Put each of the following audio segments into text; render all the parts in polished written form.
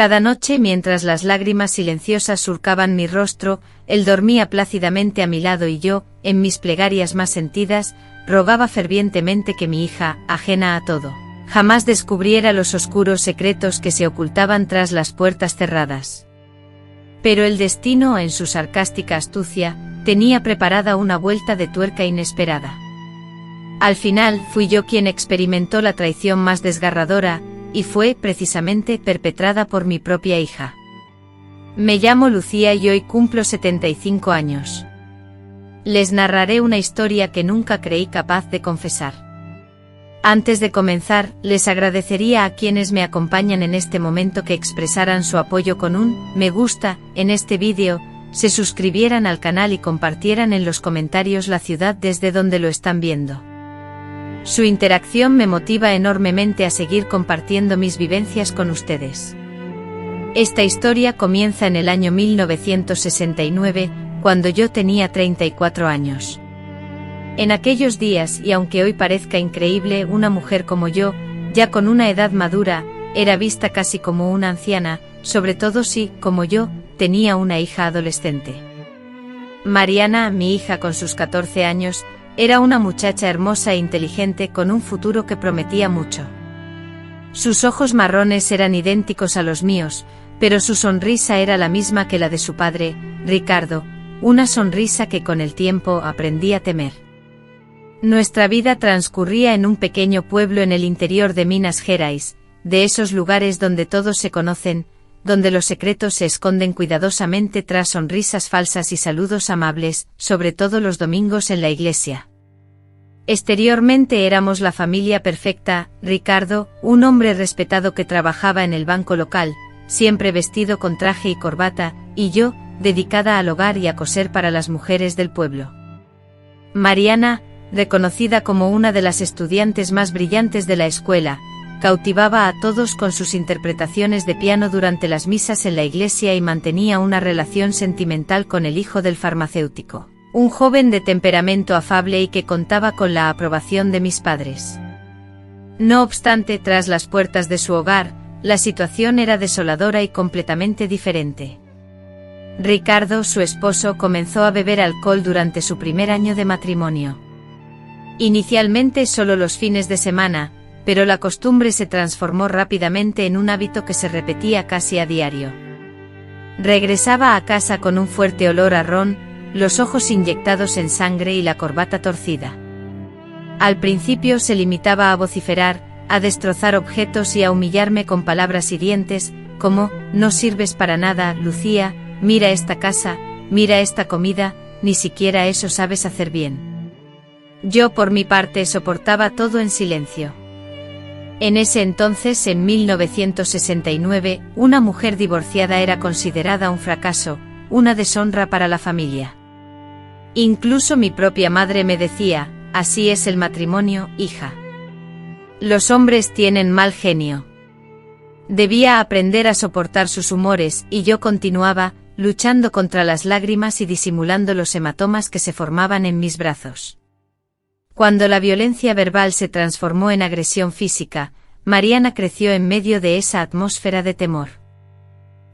Cada noche, mientras las lágrimas silenciosas surcaban mi rostro, él dormía plácidamente a mi lado y yo, en mis plegarias más sentidas, rogaba fervientemente que mi hija, ajena a todo, jamás descubriera los oscuros secretos que se ocultaban tras las puertas cerradas. Pero el destino, en su sarcástica astucia, tenía preparada una vuelta de tuerca inesperada. Al final, fui yo quien experimentó la traición más desgarradora, y fue, precisamente, perpetrada por mi propia hija. Me llamo Lucía y hoy cumplo 75 años. Les narraré una historia que nunca creí capaz de confesar. Antes de comenzar, les agradecería a quienes me acompañan en este momento que expresaran su apoyo con un me gusta en este vídeo, se suscribieran al canal y compartieran en los comentarios la ciudad desde donde lo están viendo. Su interacción me motiva enormemente a seguir compartiendo mis vivencias con ustedes. Esta historia comienza en el año 1969, cuando yo tenía 34 años. En aquellos días, y aunque hoy parezca increíble, una mujer como yo, ya con una edad madura, era vista casi como una anciana, sobre todo si, como yo, tenía una hija adolescente. Mariana, mi hija con sus 14 años, era una muchacha hermosa e inteligente con un futuro que prometía mucho. Sus ojos marrones eran idénticos a los míos, pero su sonrisa era la misma que la de su padre, Ricardo, una sonrisa que con el tiempo aprendí a temer. Nuestra vida transcurría en un pequeño pueblo en el interior de Minas Gerais, de esos lugares donde todos se conocen, donde los secretos se esconden cuidadosamente tras sonrisas falsas y saludos amables, sobre todo los domingos en la iglesia. Exteriormente éramos la familia perfecta, Ricardo, un hombre respetado que trabajaba en el banco local, siempre vestido con traje y corbata, y yo, dedicada al hogar y a coser para las mujeres del pueblo. Mariana, reconocida como una de las estudiantes más brillantes de la escuela, cautivaba a todos con sus interpretaciones de piano durante las misas en la iglesia y mantenía una relación sentimental con el hijo del farmacéutico, un joven de temperamento afable y que contaba con la aprobación de mis padres. No obstante, tras las puertas de su hogar, la situación era desoladora y completamente diferente. Ricardo, su esposo, comenzó a beber alcohol durante su primer año de matrimonio. Inicialmente solo los fines de semana, pero la costumbre se transformó rápidamente en un hábito que se repetía casi a diario. Regresaba a casa con un fuerte olor a ron, los ojos inyectados en sangre y la corbata torcida. Al principio se limitaba a vociferar, a destrozar objetos y a humillarme con palabras hirientes, como, no sirves para nada, Lucía, mira esta casa, mira esta comida, ni siquiera eso sabes hacer bien. Yo por mi parte soportaba todo en silencio. En ese entonces, en 1969, una mujer divorciada era considerada un fracaso, una deshonra para la familia. Incluso mi propia madre me decía, así es el matrimonio, hija. Los hombres tienen mal genio. Debía aprender a soportar sus humores, y yo continuaba, luchando contra las lágrimas y disimulando los hematomas que se formaban en mis brazos. Cuando la violencia verbal se transformó en agresión física, Mariana creció en medio de esa atmósfera de temor.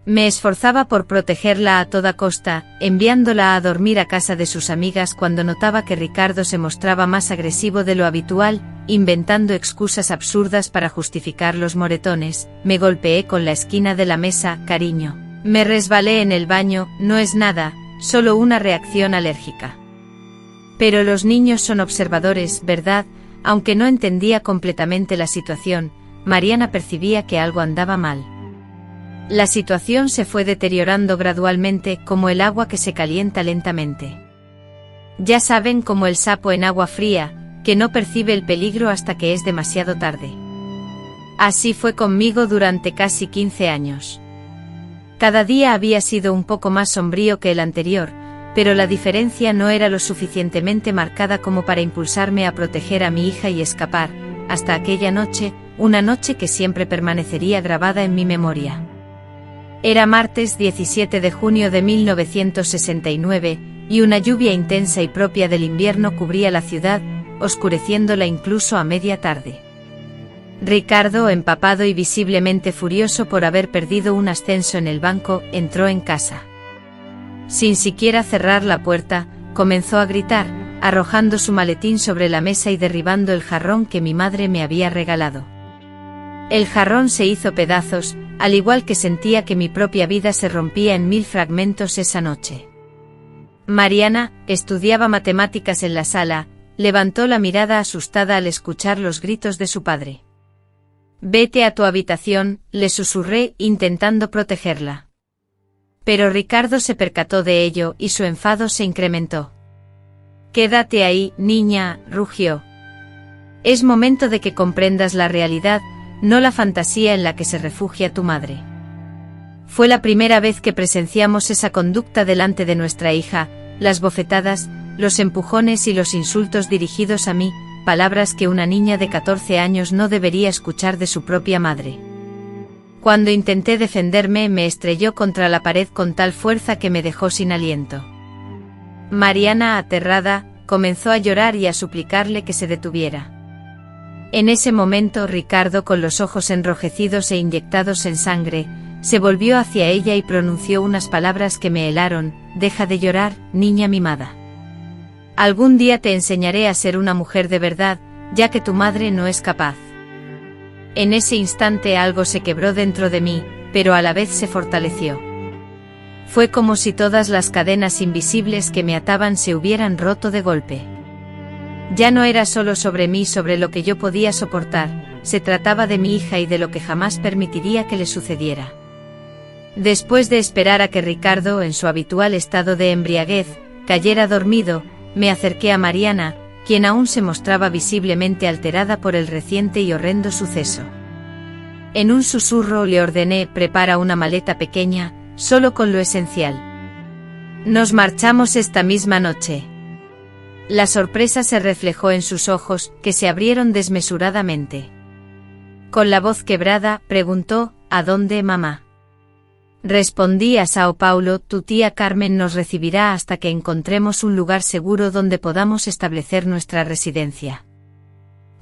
Me esforzaba por protegerla a toda costa, enviándola a dormir a casa de sus amigas cuando notaba que Ricardo se mostraba más agresivo de lo habitual, inventando excusas absurdas para justificar los moretones. Me golpeé con la esquina de la mesa, cariño. Me resbalé en el baño, no es nada, solo una reacción alérgica. Pero los niños son observadores, ¿verdad? Aunque no entendía completamente la situación, Mariana percibía que algo andaba mal. La situación se fue deteriorando gradualmente, como el agua que se calienta lentamente. Ya saben, como el sapo en agua fría, que no percibe el peligro hasta que es demasiado tarde. Así fue conmigo durante casi 15 años. Cada día había sido un poco más sombrío que el anterior, pero la diferencia no era lo suficientemente marcada como para impulsarme a proteger a mi hija y escapar, hasta aquella noche, una noche que siempre permanecería grabada en mi memoria. Era martes 17 de junio de 1969, y una lluvia intensa y propia del invierno cubría la ciudad, oscureciéndola incluso a media tarde. Ricardo, empapado y visiblemente furioso por haber perdido un ascenso en el banco, entró en casa. Sin siquiera cerrar la puerta, comenzó a gritar, arrojando su maletín sobre la mesa y derribando el jarrón que mi madre me había regalado. El jarrón se hizo pedazos, al igual que sentía que mi propia vida se rompía en 1000 fragmentos esa noche. Mariana, estudiaba matemáticas en la sala, levantó la mirada asustada al escuchar los gritos de su padre. «Vete a tu habitación», le susurré, intentando protegerla. Pero Ricardo se percató de ello y su enfado se incrementó. «Quédate ahí, niña», rugió. «Es momento de que comprendas la realidad, no la fantasía en la que se refugia tu madre». Fue la primera vez que presenciamos esa conducta delante de nuestra hija, las bofetadas, los empujones y los insultos dirigidos a mí, palabras que una niña de 14 años no debería escuchar de su propia madre. Cuando intenté defenderme, me estrelló contra la pared con tal fuerza que me dejó sin aliento. Mariana, aterrada, comenzó a llorar y a suplicarle que se detuviera. En ese momento Ricardo, con los ojos enrojecidos e inyectados en sangre, se volvió hacia ella y pronunció unas palabras que me helaron: «Deja de llorar, niña mimada. Algún día te enseñaré a ser una mujer de verdad, ya que tu madre no es capaz». En ese instante algo se quebró dentro de mí, pero a la vez se fortaleció. Fue como si todas las cadenas invisibles que me ataban se hubieran roto de golpe. Ya no era solo sobre mí, sobre lo que yo podía soportar, se trataba de mi hija y de lo que jamás permitiría que le sucediera. Después de esperar a que Ricardo, en su habitual estado de embriaguez, cayera dormido, me acerqué a Mariana, quien aún se mostraba visiblemente alterada por el reciente y horrendo suceso. En un susurro le ordené: «Prepara una maleta pequeña, solo con lo esencial. Nos marchamos esta misma noche». La sorpresa se reflejó en sus ojos, que se abrieron desmesuradamente. Con la voz quebrada, preguntó: «¿A dónde, mamá?». Respondí: «A Sao Paulo, tu tía Carmen nos recibirá hasta que encontremos un lugar seguro donde podamos establecer nuestra residencia».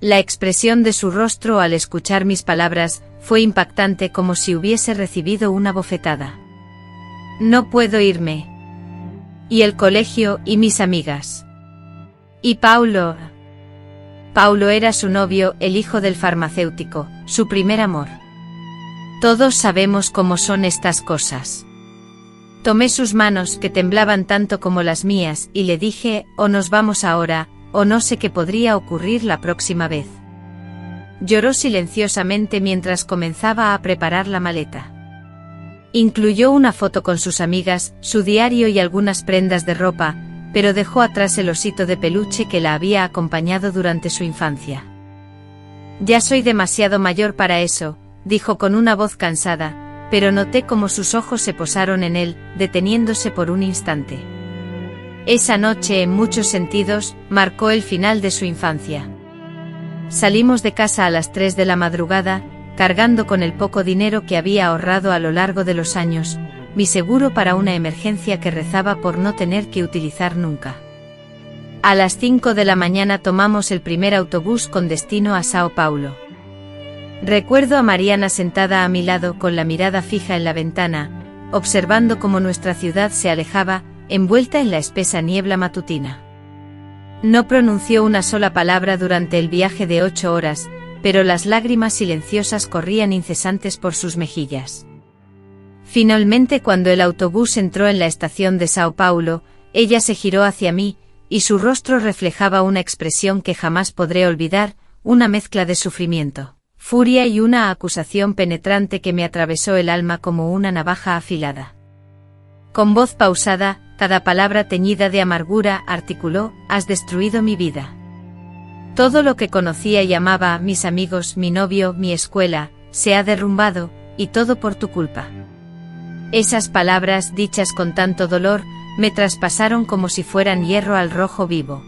La expresión de su rostro al escuchar mis palabras fue impactante, como si hubiese recibido una bofetada. «No puedo irme. ¿Y el colegio y mis amigas? ¿Y Paulo?». Paulo era su novio, el hijo del farmacéutico, su primer amor. Todos sabemos cómo son estas cosas. Tomé sus manos, que temblaban tanto como las mías, y le dije: «O nos vamos ahora, o no sé qué podría ocurrir la próxima vez». Lloró silenciosamente mientras comenzaba a preparar la maleta. Incluyó una foto con sus amigas, su diario y algunas prendas de ropa, pero dejó atrás el osito de peluche que la había acompañado durante su infancia. «Ya soy demasiado mayor para eso», dijo con una voz cansada, pero noté cómo sus ojos se posaron en él, deteniéndose por un instante. Esa noche, en muchos sentidos, marcó el final de su infancia. Salimos de casa a las 3 de la madrugada, cargando con el poco dinero que había ahorrado a lo largo de los años, mi seguro para una emergencia que rezaba por no tener que utilizar nunca. A las 5 de la mañana tomamos el primer autobús con destino a Sao Paulo. Recuerdo a Mariana sentada a mi lado con la mirada fija en la ventana, observando cómo nuestra ciudad se alejaba, envuelta en la espesa niebla matutina. No pronunció una sola palabra durante el viaje de 8 horas, pero las lágrimas silenciosas corrían incesantes por sus mejillas. Finalmente, cuando el autobús entró en la estación de Sao Paulo, ella se giró hacia mí, y su rostro reflejaba una expresión que jamás podré olvidar, una mezcla de sufrimiento, furia y una acusación penetrante que me atravesó el alma como una navaja afilada. Con voz pausada, cada palabra teñida de amargura, articuló: «Has destruido mi vida. Todo lo que conocía y amaba, mis amigos, mi novio, mi escuela, se ha derrumbado, y todo por tu culpa». Esas palabras, dichas con tanto dolor, me traspasaron como si fueran hierro al rojo vivo.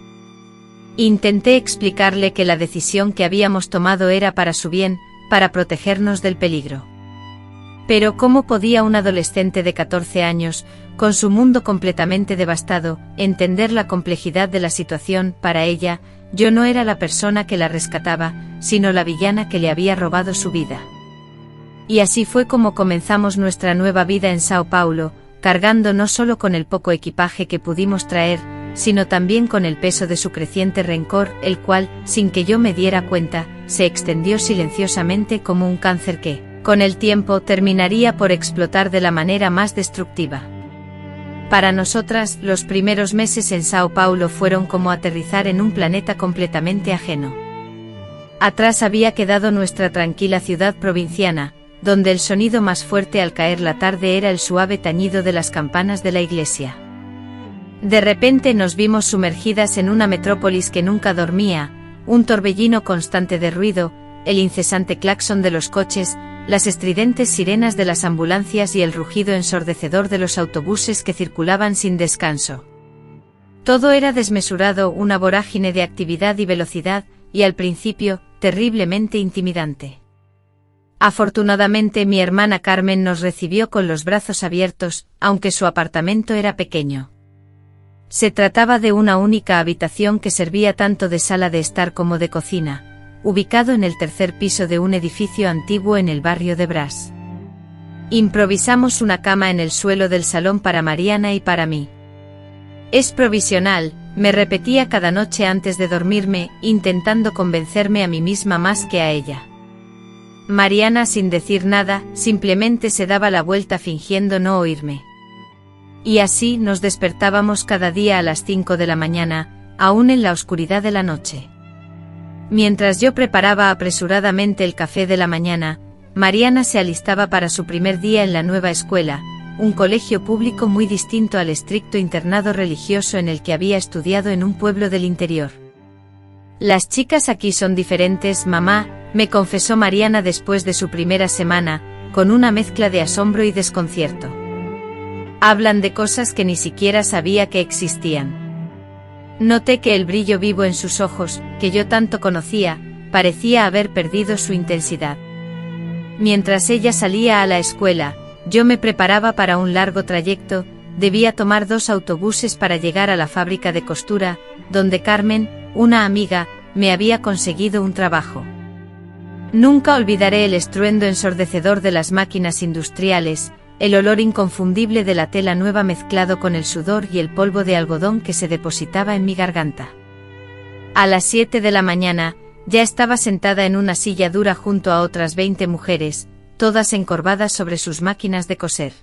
Intenté explicarle que la decisión que habíamos tomado era para su bien, para protegernos del peligro. Pero ¿cómo podía un adolescente de 14 años, con su mundo completamente devastado, entender la complejidad de la situación? Para ella, yo no era la persona que la rescataba, sino la villana que le había robado su vida. Y así fue como comenzamos nuestra nueva vida en Sao Paulo, cargando no solo con el poco equipaje que pudimos traer, sino también con el peso de su creciente rencor, el cual, sin que yo me diera cuenta, se extendió silenciosamente como un cáncer que, con el tiempo, terminaría por explotar de la manera más destructiva. Para nosotras, los primeros meses en Sao Paulo fueron como aterrizar en un planeta completamente ajeno. Atrás había quedado nuestra tranquila ciudad provinciana, donde el sonido más fuerte al caer la tarde era el suave tañido de las campanas de la iglesia. De repente nos vimos sumergidas en una metrópolis que nunca dormía, un torbellino constante de ruido, el incesante claxon de los coches, las estridentes sirenas de las ambulancias y el rugido ensordecedor de los autobuses que circulaban sin descanso. Todo era desmesurado, una vorágine de actividad y velocidad, y al principio, terriblemente intimidante. Afortunadamente mi hermana Carmen nos recibió con los brazos abiertos, aunque su apartamento era pequeño. Se trataba de una única habitación que servía tanto de sala de estar como de cocina, ubicado en el tercer piso de un edificio antiguo en el barrio de Brás. Improvisamos una cama en el suelo del salón para Mariana y para mí. Es provisional, me repetía cada noche antes de dormirme, intentando convencerme a mí misma más que a ella. Mariana, sin decir nada, simplemente se daba la vuelta fingiendo no oírme. Y así nos despertábamos cada día a las 5 de la mañana, aún en la oscuridad de la noche. Mientras yo preparaba apresuradamente el café de la mañana, Mariana se alistaba para su primer día en la nueva escuela, un colegio público muy distinto al estricto internado religioso en el que había estudiado en un pueblo del interior. Las chicas aquí son diferentes, mamá, me confesó Mariana después de su primera semana, con una mezcla de asombro y desconcierto. Hablan de cosas que ni siquiera sabía que existían. Noté que el brillo vivo en sus ojos, que yo tanto conocía, parecía haber perdido su intensidad. Mientras ella salía a la escuela, yo me preparaba para un largo trayecto, debía tomar 2 autobuses para llegar a la fábrica de costura, donde Carmen, una amiga, me había conseguido un trabajo. Nunca olvidaré el estruendo ensordecedor de las máquinas industriales, el olor inconfundible de la tela nueva mezclado con el sudor y el polvo de algodón que se depositaba en mi garganta. A las 7 de la mañana, ya estaba sentada en una silla dura junto a otras 20 mujeres, todas encorvadas sobre sus máquinas de coser.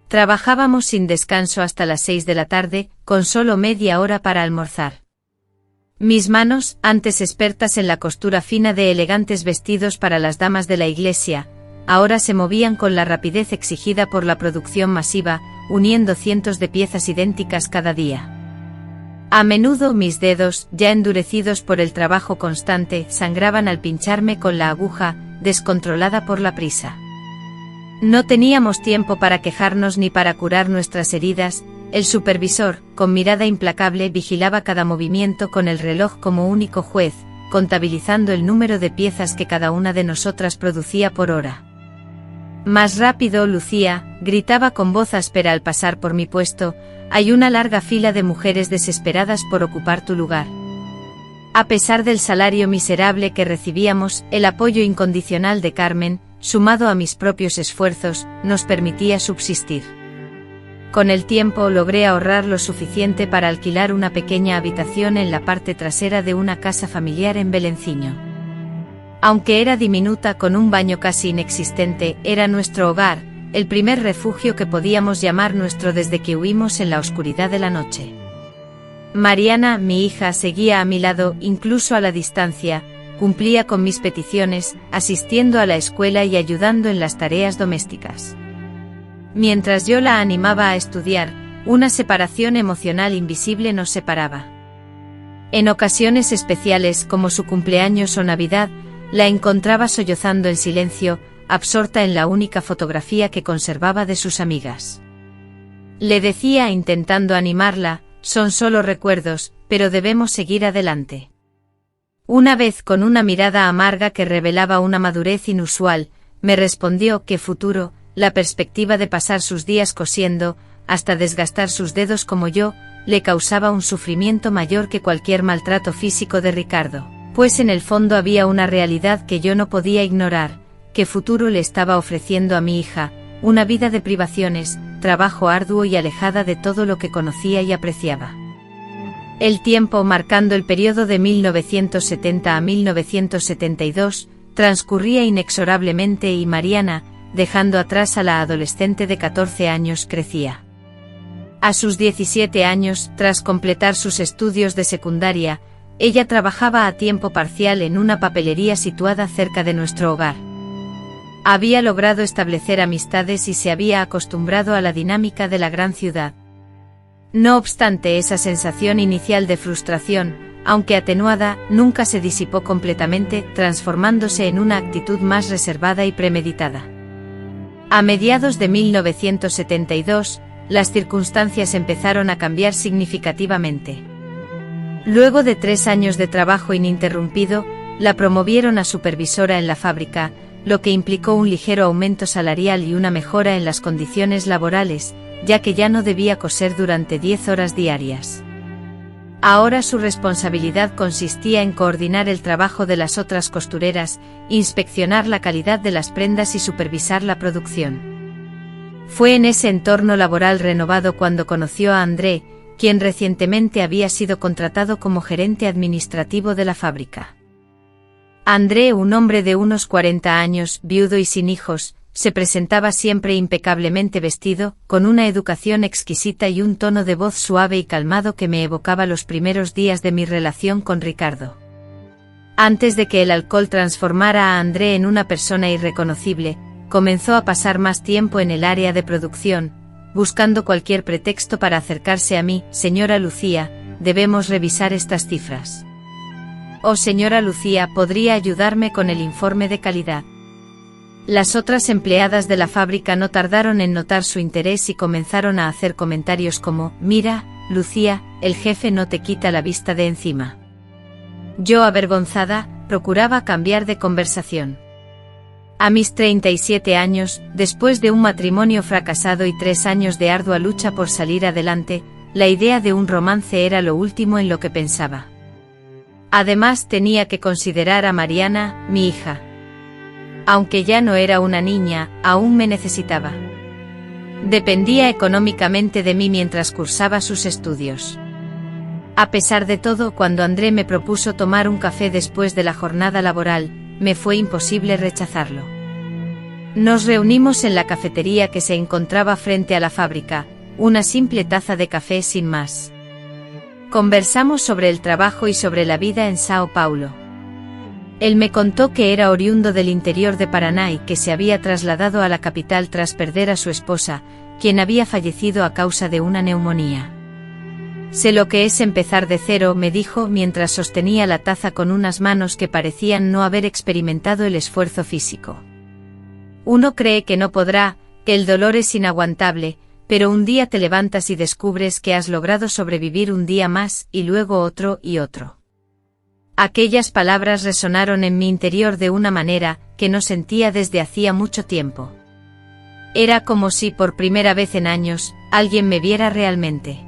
Trabajábamos sin descanso hasta las 6 de la tarde, con solo media hora para almorzar. Mis manos, antes expertas en la costura fina de elegantes vestidos para las damas de la iglesia, ahora se movían con la rapidez exigida por la producción masiva, uniendo cientos de piezas idénticas cada día. A menudo mis dedos, ya endurecidos por el trabajo constante, sangraban al pincharme con la aguja, descontrolada por la prisa. No teníamos tiempo para quejarnos ni para curar nuestras heridas. El supervisor, con mirada implacable, vigilaba cada movimiento con el reloj como único juez, contabilizando el número de piezas que cada una de nosotras producía por hora. Más rápido, Lucía, gritaba con voz áspera al pasar por mi puesto, hay una larga fila de mujeres desesperadas por ocupar tu lugar. A pesar del salario miserable que recibíamos, el apoyo incondicional de Carmen, sumado a mis propios esfuerzos, nos permitía subsistir. Con el tiempo logré ahorrar lo suficiente para alquilar una pequeña habitación en la parte trasera de una casa familiar en Belenciño. Aunque era diminuta con un baño casi inexistente, era nuestro hogar, el primer refugio que podíamos llamar nuestro desde que huimos en la oscuridad de la noche. Mariana, mi hija, seguía a mi lado, incluso a la distancia, cumplía con mis peticiones, asistiendo a la escuela y ayudando en las tareas domésticas. Mientras yo la animaba a estudiar, una separación emocional invisible nos separaba. En ocasiones especiales como su cumpleaños o Navidad, la encontraba sollozando en silencio, absorta en la única fotografía que conservaba de sus amigas. Le decía intentando animarla, son solo recuerdos, pero debemos seguir adelante. Una vez con una mirada amarga que revelaba una madurez inusual, me respondió que futuro, la perspectiva de pasar sus días cosiendo, hasta desgastar sus dedos como yo, le causaba un sufrimiento mayor que cualquier maltrato físico de Ricardo. pues en el fondo había una realidad que yo no podía ignorar: qué futuro le estaba ofreciendo a mi hija, una vida de privaciones, trabajo arduo y alejada de todo lo que conocía y apreciaba. El tiempo, marcando el periodo de 1970 a 1972, transcurría inexorablemente y Mariana, dejando atrás a la adolescente de 14 años, crecía. A sus 17 años, tras completar sus estudios de secundaria, ella trabajaba a tiempo parcial en una papelería situada cerca de nuestro hogar. Había logrado establecer amistades y se había acostumbrado a la dinámica de la gran ciudad. No obstante, esa sensación inicial de frustración, aunque atenuada, nunca se disipó completamente, transformándose en una actitud más reservada y premeditada. A mediados de 1972, las circunstancias empezaron a cambiar significativamente. Luego de 3 años de trabajo ininterrumpido, la promovieron a supervisora en la fábrica, lo que implicó un ligero aumento salarial y una mejora en las condiciones laborales, ya que ya no debía coser durante 10 horas diarias. Ahora su responsabilidad consistía en coordinar el trabajo de las otras costureras, inspeccionar la calidad de las prendas y supervisar la producción. Fue en ese entorno laboral renovado cuando conoció a André, quien recientemente había sido contratado como gerente administrativo de la fábrica. André, un hombre de unos 40 años, viudo y sin hijos, se presentaba siempre impecablemente vestido, con una educación exquisita y un tono de voz suave y calmado que me evocaba los primeros días de mi relación con Ricardo. Antes de que el alcohol transformara a André en una persona irreconocible, comenzó a pasar más tiempo en el área de producción, buscando cualquier pretexto para acercarse a mí. Señora Lucía, debemos revisar estas cifras. Oh, señora Lucía, ¿podría ayudarme con el informe de calidad? Las otras empleadas de la fábrica no tardaron en notar su interés y comenzaron a hacer comentarios como: mira, Lucía, el jefe no te quita la vista de encima. Yo, avergonzada, procuraba cambiar de conversación. A mis 37 años, después de un matrimonio fracasado y 3 años de ardua lucha por salir adelante, la idea de un romance era lo último en lo que pensaba. Además, tenía que considerar a Mariana, mi hija. Aunque ya no era una niña, aún me necesitaba. Dependía económicamente de mí mientras cursaba sus estudios. A pesar de todo, cuando André me propuso tomar un café después de la jornada laboral, me fue imposible rechazarlo. Nos reunimos en la cafetería que se encontraba frente a la fábrica, una simple taza de café sin más. Conversamos sobre el trabajo y sobre la vida en Sao Paulo. Él me contó que era oriundo del interior de Paraná y que se había trasladado a la capital tras perder a su esposa, quien había fallecido a causa de una neumonía. Sé lo que es empezar de cero, me dijo mientras sostenía la taza con unas manos que parecían no haber experimentado el esfuerzo físico. Uno cree que no podrá, que el dolor es inaguantable, pero un día te levantas y descubres que has logrado sobrevivir un día más, y luego otro y otro. Aquellas palabras resonaron en mi interior de una manera que no sentía desde hacía mucho tiempo. Era como si por primera vez en años, alguien me viera realmente.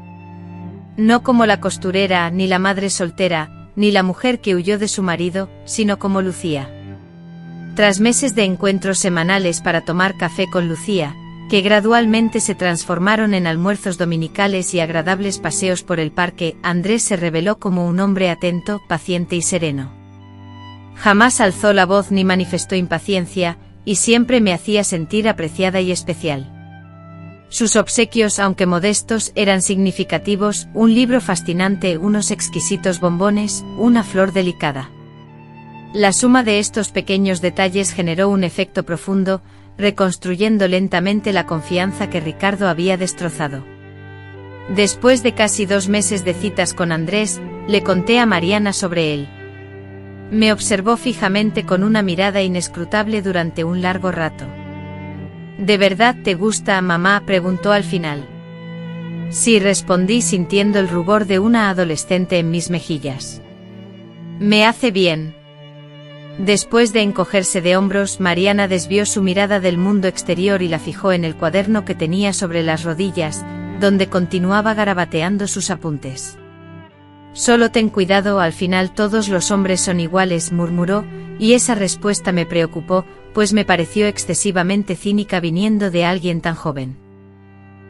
No como la costurera, ni la madre soltera, ni la mujer que huyó de su marido, sino como Lucía. Tras meses de encuentros semanales para tomar café con Lucía, que gradualmente se transformaron en almuerzos dominicales y agradables paseos por el parque, Andrés se reveló como un hombre atento, paciente y sereno. Jamás alzó la voz ni manifestó impaciencia, y siempre me hacía sentir apreciada y especial. Sus obsequios, aunque modestos, eran significativos: un libro fascinante, unos exquisitos bombones, una flor delicada. La suma de estos pequeños detalles generó un efecto profundo, reconstruyendo lentamente la confianza que Ricardo había destrozado. Después de casi 2 meses de citas con Andrés, le conté a Mariana sobre él. Me observó fijamente con una mirada inescrutable durante un largo rato. ¿De verdad te gusta, mamá?, preguntó al final. Sí, respondí sintiendo el rubor de una adolescente en mis mejillas. Me hace bien. Después de encogerse de hombros, Mariana desvió su mirada del mundo exterior y la fijó en el cuaderno que tenía sobre las rodillas, donde continuaba garabateando sus apuntes. Solo ten cuidado, al final todos los hombres son iguales, murmuró, y esa respuesta me preocupó, pues me pareció excesivamente cínica viniendo de alguien tan joven.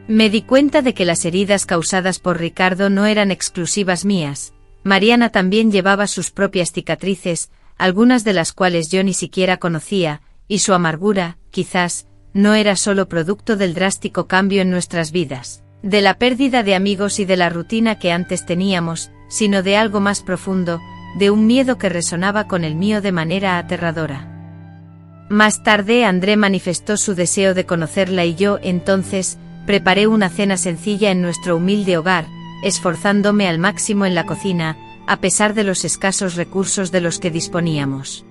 Me di cuenta de que las heridas causadas por Ricardo no eran exclusivas mías. Mariana también llevaba sus propias cicatrices, algunas de las cuales yo ni siquiera conocía, y su amargura, quizás, no era solo producto del drástico cambio en nuestras vidas, de la pérdida de amigos y de la rutina que antes teníamos, sino de algo más profundo, de un miedo que resonaba con el mío de manera aterradora. Más tarde André manifestó su deseo de conocerla y yo, entonces, preparé una cena sencilla en nuestro humilde hogar, esforzándome al máximo en la cocina, a pesar de los escasos recursos de los que disponíamos.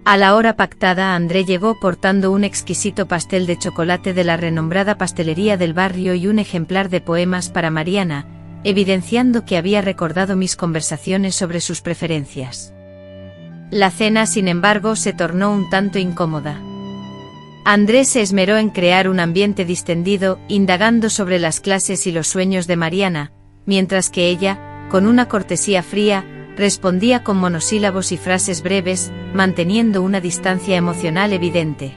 A la hora pactada André llegó portando un exquisito pastel de chocolate de la renombrada pastelería del barrio y un ejemplar de poemas para Mariana, evidenciando que había recordado mis conversaciones sobre sus preferencias. La cena, sin embargo, se tornó un tanto incómoda. Andrés se esmeró en crear un ambiente distendido, indagando sobre las clases y los sueños de Mariana, mientras que ella, con una cortesía fría, respondía con monosílabos y frases breves, manteniendo una distancia emocional evidente.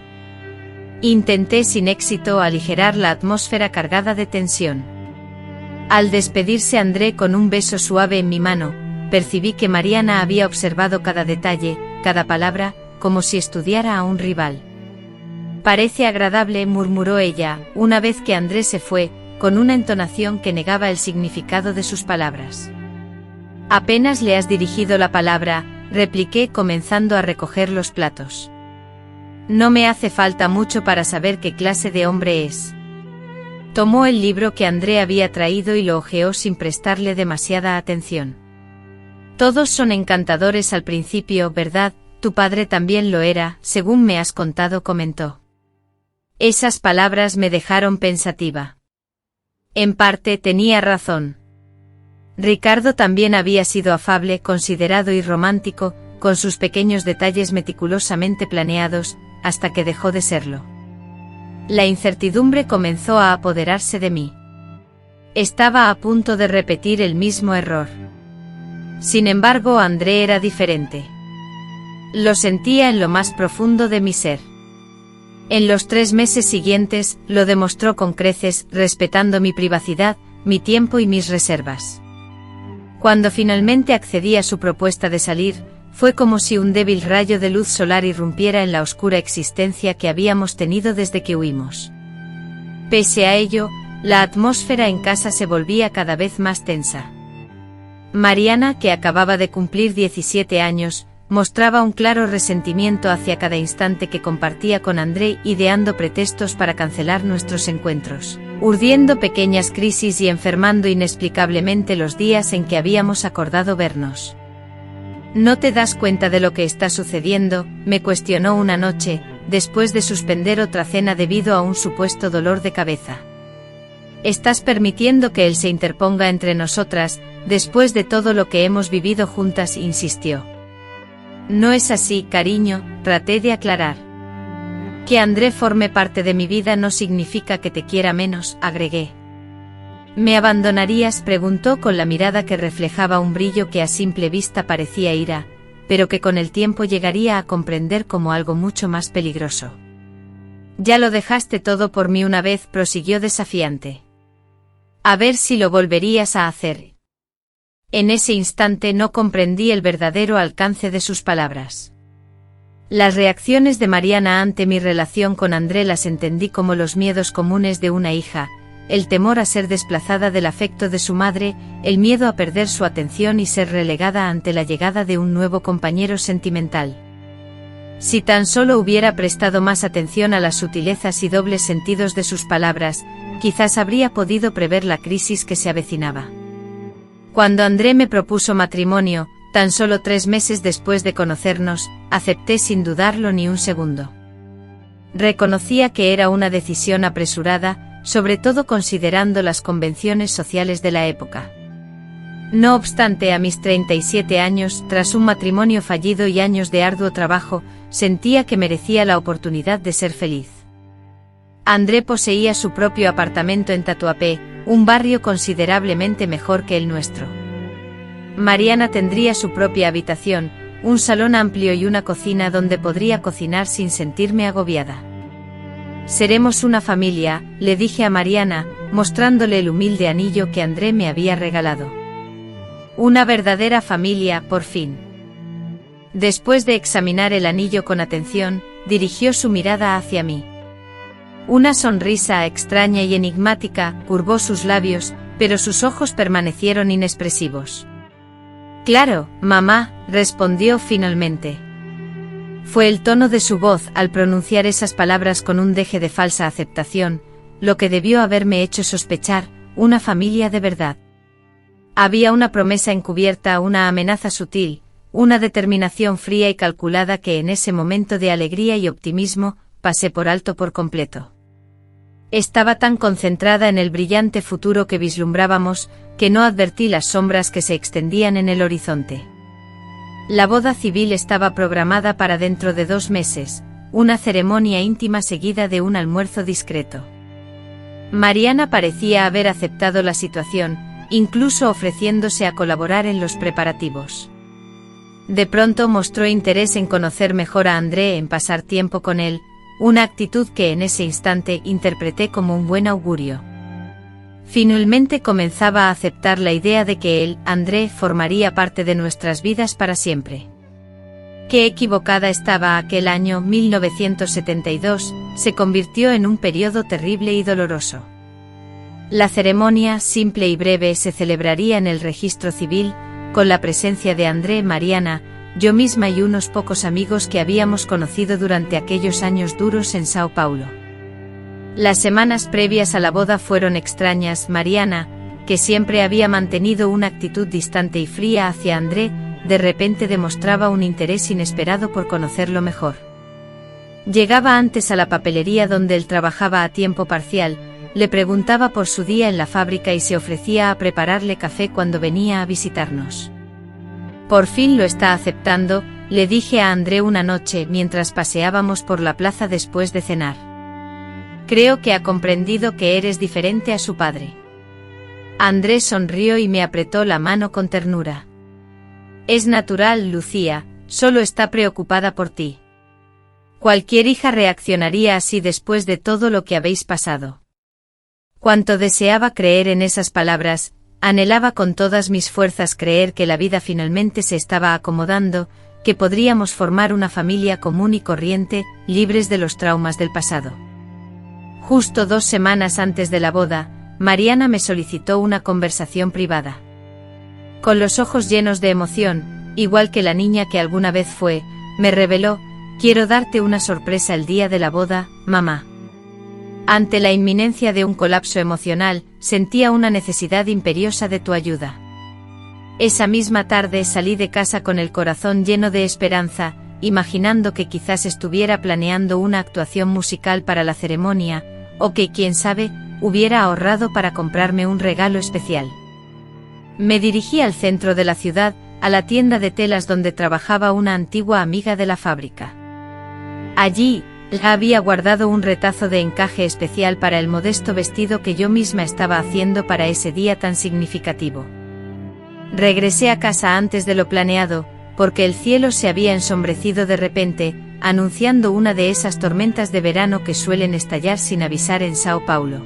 Intenté sin éxito aligerar la atmósfera cargada de tensión. Al despedirse André con un beso suave en mi mano, percibí que Mariana había observado cada detalle, cada palabra, como si estudiara a un rival. Parece agradable, murmuró ella, una vez que André se fue, con una entonación que negaba el significado de sus palabras. Apenas le has dirigido la palabra, repliqué comenzando a recoger los platos. No me hace falta mucho para saber qué clase de hombre es. Tomó el libro que André había traído y lo hojeó sin prestarle demasiada atención. Todos son encantadores al principio, ¿verdad? Tu padre también lo era, según me has contado, comentó. Esas palabras me dejaron pensativa. En parte tenía razón. Ricardo también había sido afable, considerado y romántico, con sus pequeños detalles meticulosamente planeados, hasta que dejó de serlo. La incertidumbre comenzó a apoderarse de mí. Estaba a punto de repetir el mismo error. Sin embargo, André era diferente. Lo sentía en lo más profundo de mi ser. En los 3 meses siguientes, lo demostró con creces, respetando mi privacidad, mi tiempo y mis reservas. Cuando finalmente accedí a su propuesta de salir, fue como si un débil rayo de luz solar irrumpiera en la oscura existencia que habíamos tenido desde que huimos. Pese a ello, la atmósfera en casa se volvía cada vez más tensa. Mariana, que acababa de cumplir 17 años, mostraba un claro resentimiento hacia cada instante que compartía con André, ideando pretextos para cancelar nuestros encuentros, urdiendo pequeñas crisis y enfermando inexplicablemente los días en que habíamos acordado vernos. ¿No te das cuenta de lo que está sucediendo?, me cuestionó una noche, después de suspender otra cena debido a un supuesto dolor de cabeza. Estás permitiendo que él se interponga entre nosotras, después de todo lo que hemos vivido juntas, insistió. No es así, cariño, traté de aclarar. Que André forme parte de mi vida no significa que te quiera menos, agregué. ¿Me abandonarías?, preguntó con la mirada que reflejaba un brillo que a simple vista parecía ira, pero que con el tiempo llegaría a comprender como algo mucho más peligroso. Ya lo dejaste todo por mí una vez, prosiguió desafiante. A ver si lo volverías a hacer. En ese instante no comprendí el verdadero alcance de sus palabras. Las reacciones de Mariana ante mi relación con André las entendí como los miedos comunes de una hija, el temor a ser desplazada del afecto de su madre, el miedo a perder su atención y ser relegada ante la llegada de un nuevo compañero sentimental. Si tan solo hubiera prestado más atención a las sutilezas y dobles sentidos de sus palabras, quizás habría podido prever la crisis que se avecinaba. Cuando André me propuso matrimonio, tan solo 3 meses después de conocernos, acepté sin dudarlo ni un segundo. Reconocía que era una decisión apresurada, sobre todo considerando las convenciones sociales de la época. No obstante, a mis 37 años, tras un matrimonio fallido y años de arduo trabajo, sentía que merecía la oportunidad de ser feliz. André poseía su propio apartamento en Tatuapé, un barrio considerablemente mejor que el nuestro. Mariana tendría su propia habitación, un salón amplio y una cocina donde podría cocinar sin sentirme agobiada. Seremos una familia, le dije a Mariana, mostrándole el humilde anillo que André me había regalado. Una verdadera familia, por fin. Después de examinar el anillo con atención, dirigió su mirada hacia mí. Una sonrisa extraña y enigmática curvó sus labios, pero sus ojos permanecieron inexpresivos. Claro, mamá, respondió finalmente. Fue el tono de su voz al pronunciar esas palabras con un deje de falsa aceptación, lo que debió haberme hecho sospechar, una familia de verdad. Había una promesa encubierta, una amenaza sutil, una determinación fría y calculada que en ese momento de alegría y optimismo, pasé por alto por completo. Estaba tan concentrada en el brillante futuro que vislumbrábamos, que no advertí las sombras que se extendían en el horizonte. La boda civil estaba programada para dentro de 2 meses, una ceremonia íntima seguida de un almuerzo discreto. Mariana parecía haber aceptado la situación, incluso ofreciéndose a colaborar en los preparativos. De pronto mostró interés en conocer mejor a André, en pasar tiempo con él, una actitud que en ese instante interpreté como un buen augurio. Finalmente comenzaba a aceptar la idea de que él, André, formaría parte de nuestras vidas para siempre. Qué equivocada estaba. Aquel año 1972 se convirtió en un periodo terrible y doloroso. La ceremonia, simple y breve, se celebraría en el registro civil, con la presencia de André, Mariana, yo misma y unos pocos amigos que habíamos conocido durante aquellos años duros en Sao Paulo. Las semanas previas a la boda fueron extrañas. Mariana, que siempre había mantenido una actitud distante y fría hacia André, de repente demostraba un interés inesperado por conocerlo mejor. Llegaba antes a la papelería donde él trabajaba a tiempo parcial, le preguntaba por su día en la fábrica y se ofrecía a prepararle café cuando venía a visitarnos. Por fin lo está aceptando, le dije a André una noche mientras paseábamos por la plaza después de cenar. Creo que ha comprendido que eres diferente a su padre. André sonrió y me apretó la mano con ternura. Es natural, Lucía, solo está preocupada por ti. Cualquier hija reaccionaría así después de todo lo que habéis pasado. Cuanto deseaba creer en esas palabras, anhelaba con todas mis fuerzas creer que la vida finalmente se estaba acomodando, que podríamos formar una familia común y corriente, libres de los traumas del pasado. Justo 2 semanas antes de la boda, Mariana me solicitó una conversación privada. Con los ojos llenos de emoción, igual que la niña que alguna vez fue, me reveló: quiero darte una sorpresa el día de la boda, mamá. Ante la inminencia de un colapso emocional, sentía una necesidad imperiosa de tu ayuda. Esa misma tarde salí de casa con el corazón lleno de esperanza, imaginando que quizás estuviera planeando una actuación musical para la ceremonia, o que, quién sabe, hubiera ahorrado para comprarme un regalo especial. Me dirigí al centro de la ciudad, a la tienda de telas donde trabajaba una antigua amiga de la fábrica. Allí, había guardado un retazo de encaje especial para el modesto vestido que yo misma estaba haciendo para ese día tan significativo. Regresé a casa antes de lo planeado, porque el cielo se había ensombrecido de repente, anunciando una de esas tormentas de verano que suelen estallar sin avisar en Sao Paulo.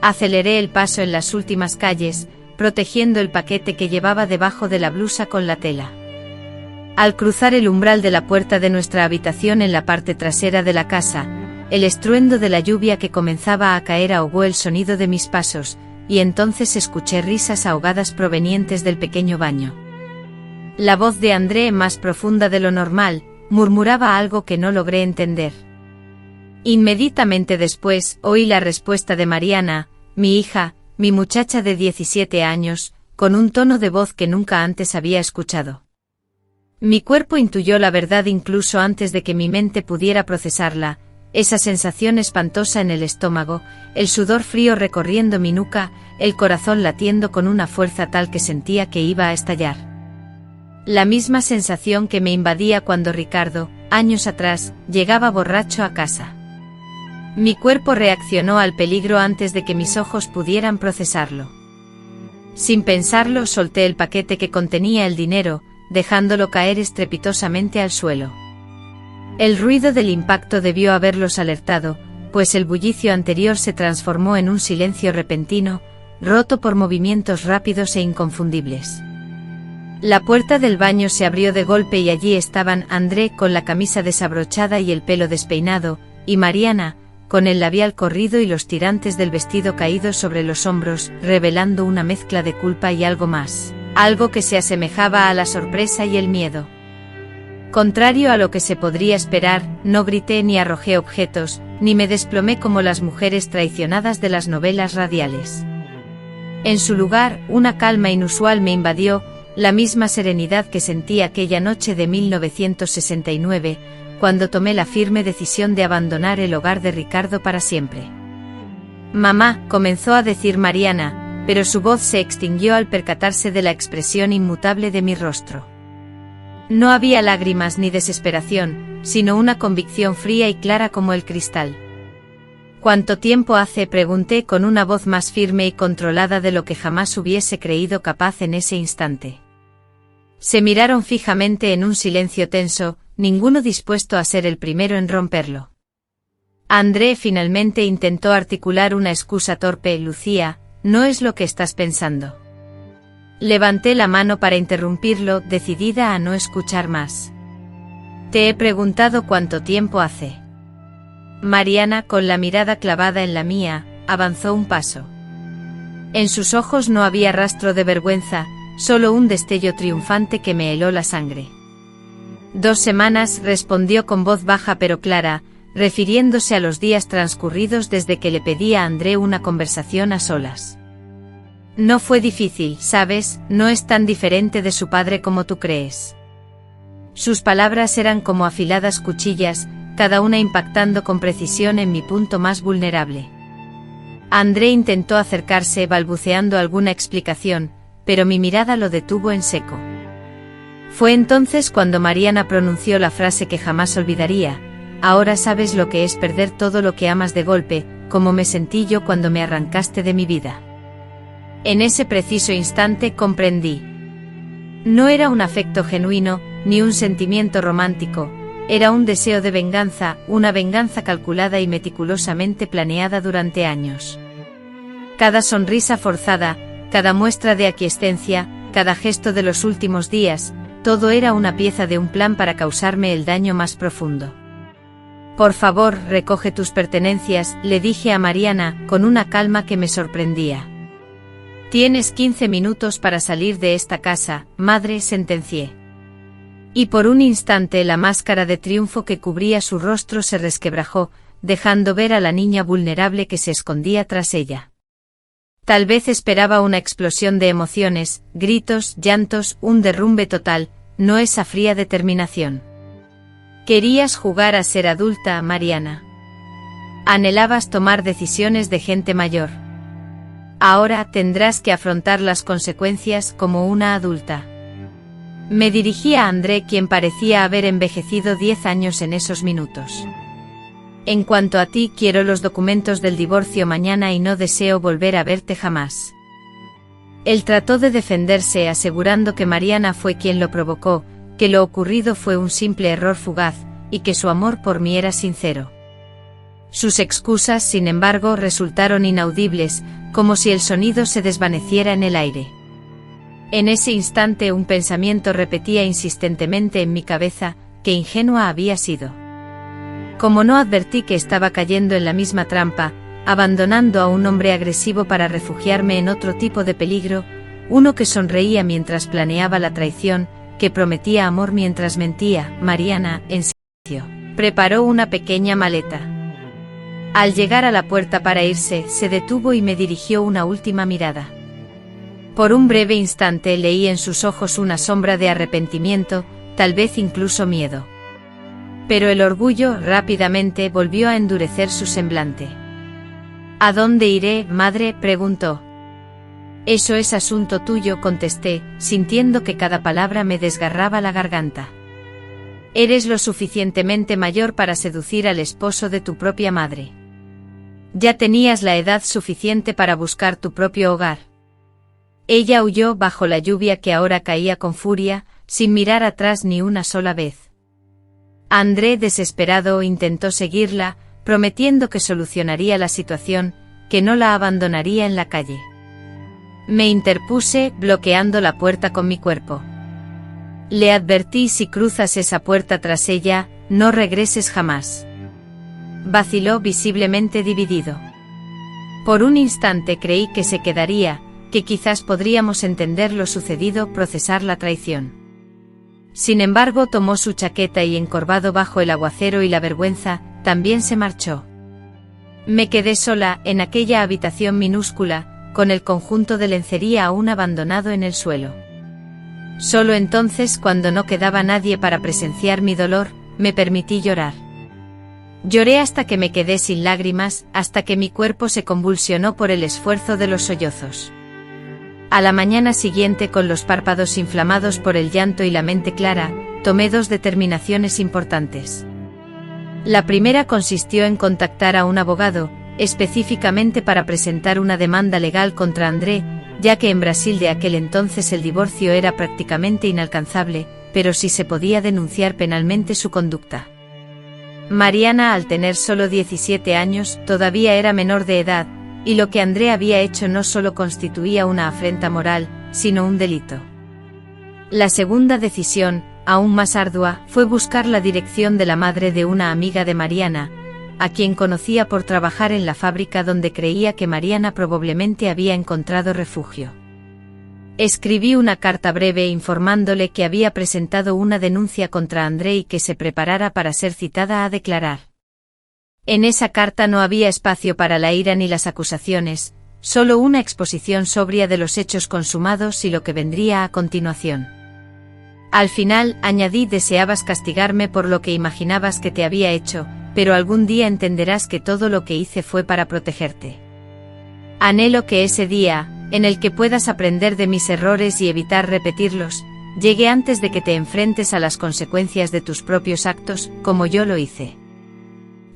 Aceleré el paso en las últimas calles, protegiendo el paquete que llevaba debajo de la blusa con la tela. Al cruzar el umbral de la puerta de nuestra habitación en la parte trasera de la casa, el estruendo de la lluvia que comenzaba a caer ahogó el sonido de mis pasos, y entonces escuché risas ahogadas provenientes del pequeño baño. La voz de André, más profunda de lo normal, murmuraba algo que no logré entender. Inmediatamente después, oí la respuesta de Mariana, mi hija, mi muchacha de 17 años, con un tono de voz que nunca antes había escuchado. Mi cuerpo intuyó la verdad incluso antes de que mi mente pudiera procesarla, esa sensación espantosa en el estómago, el sudor frío recorriendo mi nuca, el corazón latiendo con una fuerza tal que sentía que iba a estallar. La misma sensación que me invadía cuando Ricardo, años atrás, llegaba borracho a casa. Mi cuerpo reaccionó al peligro antes de que mis ojos pudieran procesarlo. Sin pensarlo, solté el paquete que contenía el dinero, dejándolo caer estrepitosamente al suelo. El ruido del impacto debió haberlos alertado, pues el bullicio anterior se transformó en un silencio repentino, roto por movimientos rápidos e inconfundibles. La puerta del baño se abrió de golpe y allí estaban André con la camisa desabrochada y el pelo despeinado, y Mariana, con el labial corrido y los tirantes del vestido caídos sobre los hombros, revelando una mezcla de culpa y algo más, algo que se asemejaba a la sorpresa y el miedo. Contrario a lo que se podría esperar, no grité ni arrojé objetos, ni me desplomé como las mujeres traicionadas de las novelas radiales. En su lugar, una calma inusual me invadió, la misma serenidad que sentí aquella noche de 1969, cuando tomé la firme decisión de abandonar el hogar de Ricardo para siempre. «Mamá», comenzó a decir Mariana, pero su voz se extinguió al percatarse de la expresión inmutable de mi rostro. No había lágrimas ni desesperación, sino una convicción fría y clara como el cristal. «¿Cuánto tiempo hace?», pregunté con una voz más firme y controlada de lo que jamás hubiese creído capaz en ese instante. Se miraron fijamente en un silencio tenso, ninguno dispuesto a ser el primero en romperlo. André finalmente intentó articular una excusa torpe. «Lucía, no es lo que estás pensando». Levanté la mano para interrumpirlo, decidida a no escuchar más. «Te he preguntado cuánto tiempo hace». Mariana, con la mirada clavada en la mía, avanzó un paso. En sus ojos no había rastro de vergüenza, solo un destello triunfante que me heló la sangre. «2 semanas», respondió con voz baja pero clara, refiriéndose a los días transcurridos desde que le pedí a André una conversación a solas. «No fue difícil, ¿sabes? No es tan diferente de su padre como tú crees». Sus palabras eran como afiladas cuchillas, cada una impactando con precisión en mi punto más vulnerable. André intentó acercarse balbuceando alguna explicación, pero mi mirada lo detuvo en seco. Fue entonces cuando Mariana pronunció la frase que jamás olvidaría: «Ahora sabes lo que es perder todo lo que amas de golpe, como me sentí yo cuando me arrancaste de mi vida». En ese preciso instante comprendí. No era un afecto genuino, ni un sentimiento romántico, era un deseo de venganza, una venganza calculada y meticulosamente planeada durante años. Cada sonrisa forzada, cada muestra de aquiescencia, cada gesto de los últimos días, todo era una pieza de un plan para causarme el daño más profundo. «Por favor, recoge tus pertenencias», le dije a Mariana, con una calma que me sorprendía. «Tienes 15 minutos para salir de esta casa, madre», sentencié. Y por un instante la máscara de triunfo que cubría su rostro se resquebrajó, dejando ver a la niña vulnerable que se escondía tras ella. Tal vez esperaba una explosión de emociones, gritos, llantos, un derrumbe total, no esa fría determinación. «Querías jugar a ser adulta, Mariana. Anhelabas tomar decisiones de gente mayor. Ahora tendrás que afrontar las consecuencias como una adulta». Me dirigí a André, quien parecía haber envejecido 10 años en esos minutos. «En cuanto a ti, quiero los documentos del divorcio mañana y no deseo volver a verte jamás». Él trató de defenderse asegurando que Mariana fue quien lo provocó, que lo ocurrido fue un simple error fugaz, y que su amor por mí era sincero. Sus excusas, sin embargo, resultaron inaudibles, como si el sonido se desvaneciera en el aire. En ese instante un pensamiento repetía insistentemente en mi cabeza: qué ingenua había sido. Como no advertí que estaba cayendo en la misma trampa, abandonando a un hombre agresivo para refugiarme en otro tipo de peligro, uno que sonreía mientras planeaba la traición, que prometía amor mientras mentía, Mariana, en silencio, preparó una pequeña maleta. Al llegar a la puerta para irse, se detuvo y me dirigió una última mirada. Por un breve instante leí en sus ojos una sombra de arrepentimiento, tal vez incluso miedo. Pero el orgullo rápidamente volvió a endurecer su semblante. «¿A dónde iré, madre?», preguntó. «Eso es asunto tuyo», contesté, sintiendo que cada palabra me desgarraba la garganta. «Eres lo suficientemente mayor para seducir al esposo de tu propia madre. Ya tenías la edad suficiente para buscar tu propio hogar. Ella huyó bajo la lluvia que ahora caía con furia, sin mirar atrás ni una sola vez. André, desesperado, intentó seguirla, prometiendo que solucionaría la situación, que no la abandonaría en la calle. Me interpuse, bloqueando la puerta con mi cuerpo. Le advertí: si cruzas esa puerta tras ella, no regreses jamás. Vaciló, visiblemente dividido. Por un instante creí que se quedaría, que quizás podríamos entender lo sucedido, procesar la traición. Sin embargo, tomó su chaqueta y, encorvado bajo el aguacero y la vergüenza, también se marchó. Me quedé sola, en aquella habitación minúscula, con el conjunto de lencería aún abandonado en el suelo. Solo entonces, cuando no quedaba nadie para presenciar mi dolor, me permití llorar. Lloré hasta que me quedé sin lágrimas, hasta que mi cuerpo se convulsionó por el esfuerzo de los sollozos. A la mañana siguiente, con los párpados inflamados por el llanto y la mente clara, tomé 2 determinaciones importantes. La primera consistió en contactar a un abogado, específicamente para presentar una demanda legal contra André, ya que en Brasil de aquel entonces el divorcio era prácticamente inalcanzable, pero sí se podía denunciar penalmente su conducta. Mariana, al tener solo 17 años, todavía era menor de edad, y lo que André había hecho no solo constituía una afrenta moral, sino un delito. La segunda decisión, aún más ardua, fue buscar la dirección de la madre de una amiga de Mariana, a quien conocía por trabajar en la fábrica donde creía que Mariana probablemente había encontrado refugio. Escribí una carta breve informándole que había presentado una denuncia contra André y que se preparara para ser citada a declarar. En esa carta no había espacio para la ira ni las acusaciones, solo una exposición sobria de los hechos consumados y lo que vendría a continuación. Al final, añadí: deseabas castigarme por lo que imaginabas que te había hecho, pero algún día entenderás que todo lo que hice fue para protegerte. Anhelo que ese día, en el que puedas aprender de mis errores y evitar repetirlos, llegue antes de que te enfrentes a las consecuencias de tus propios actos, como yo lo hice.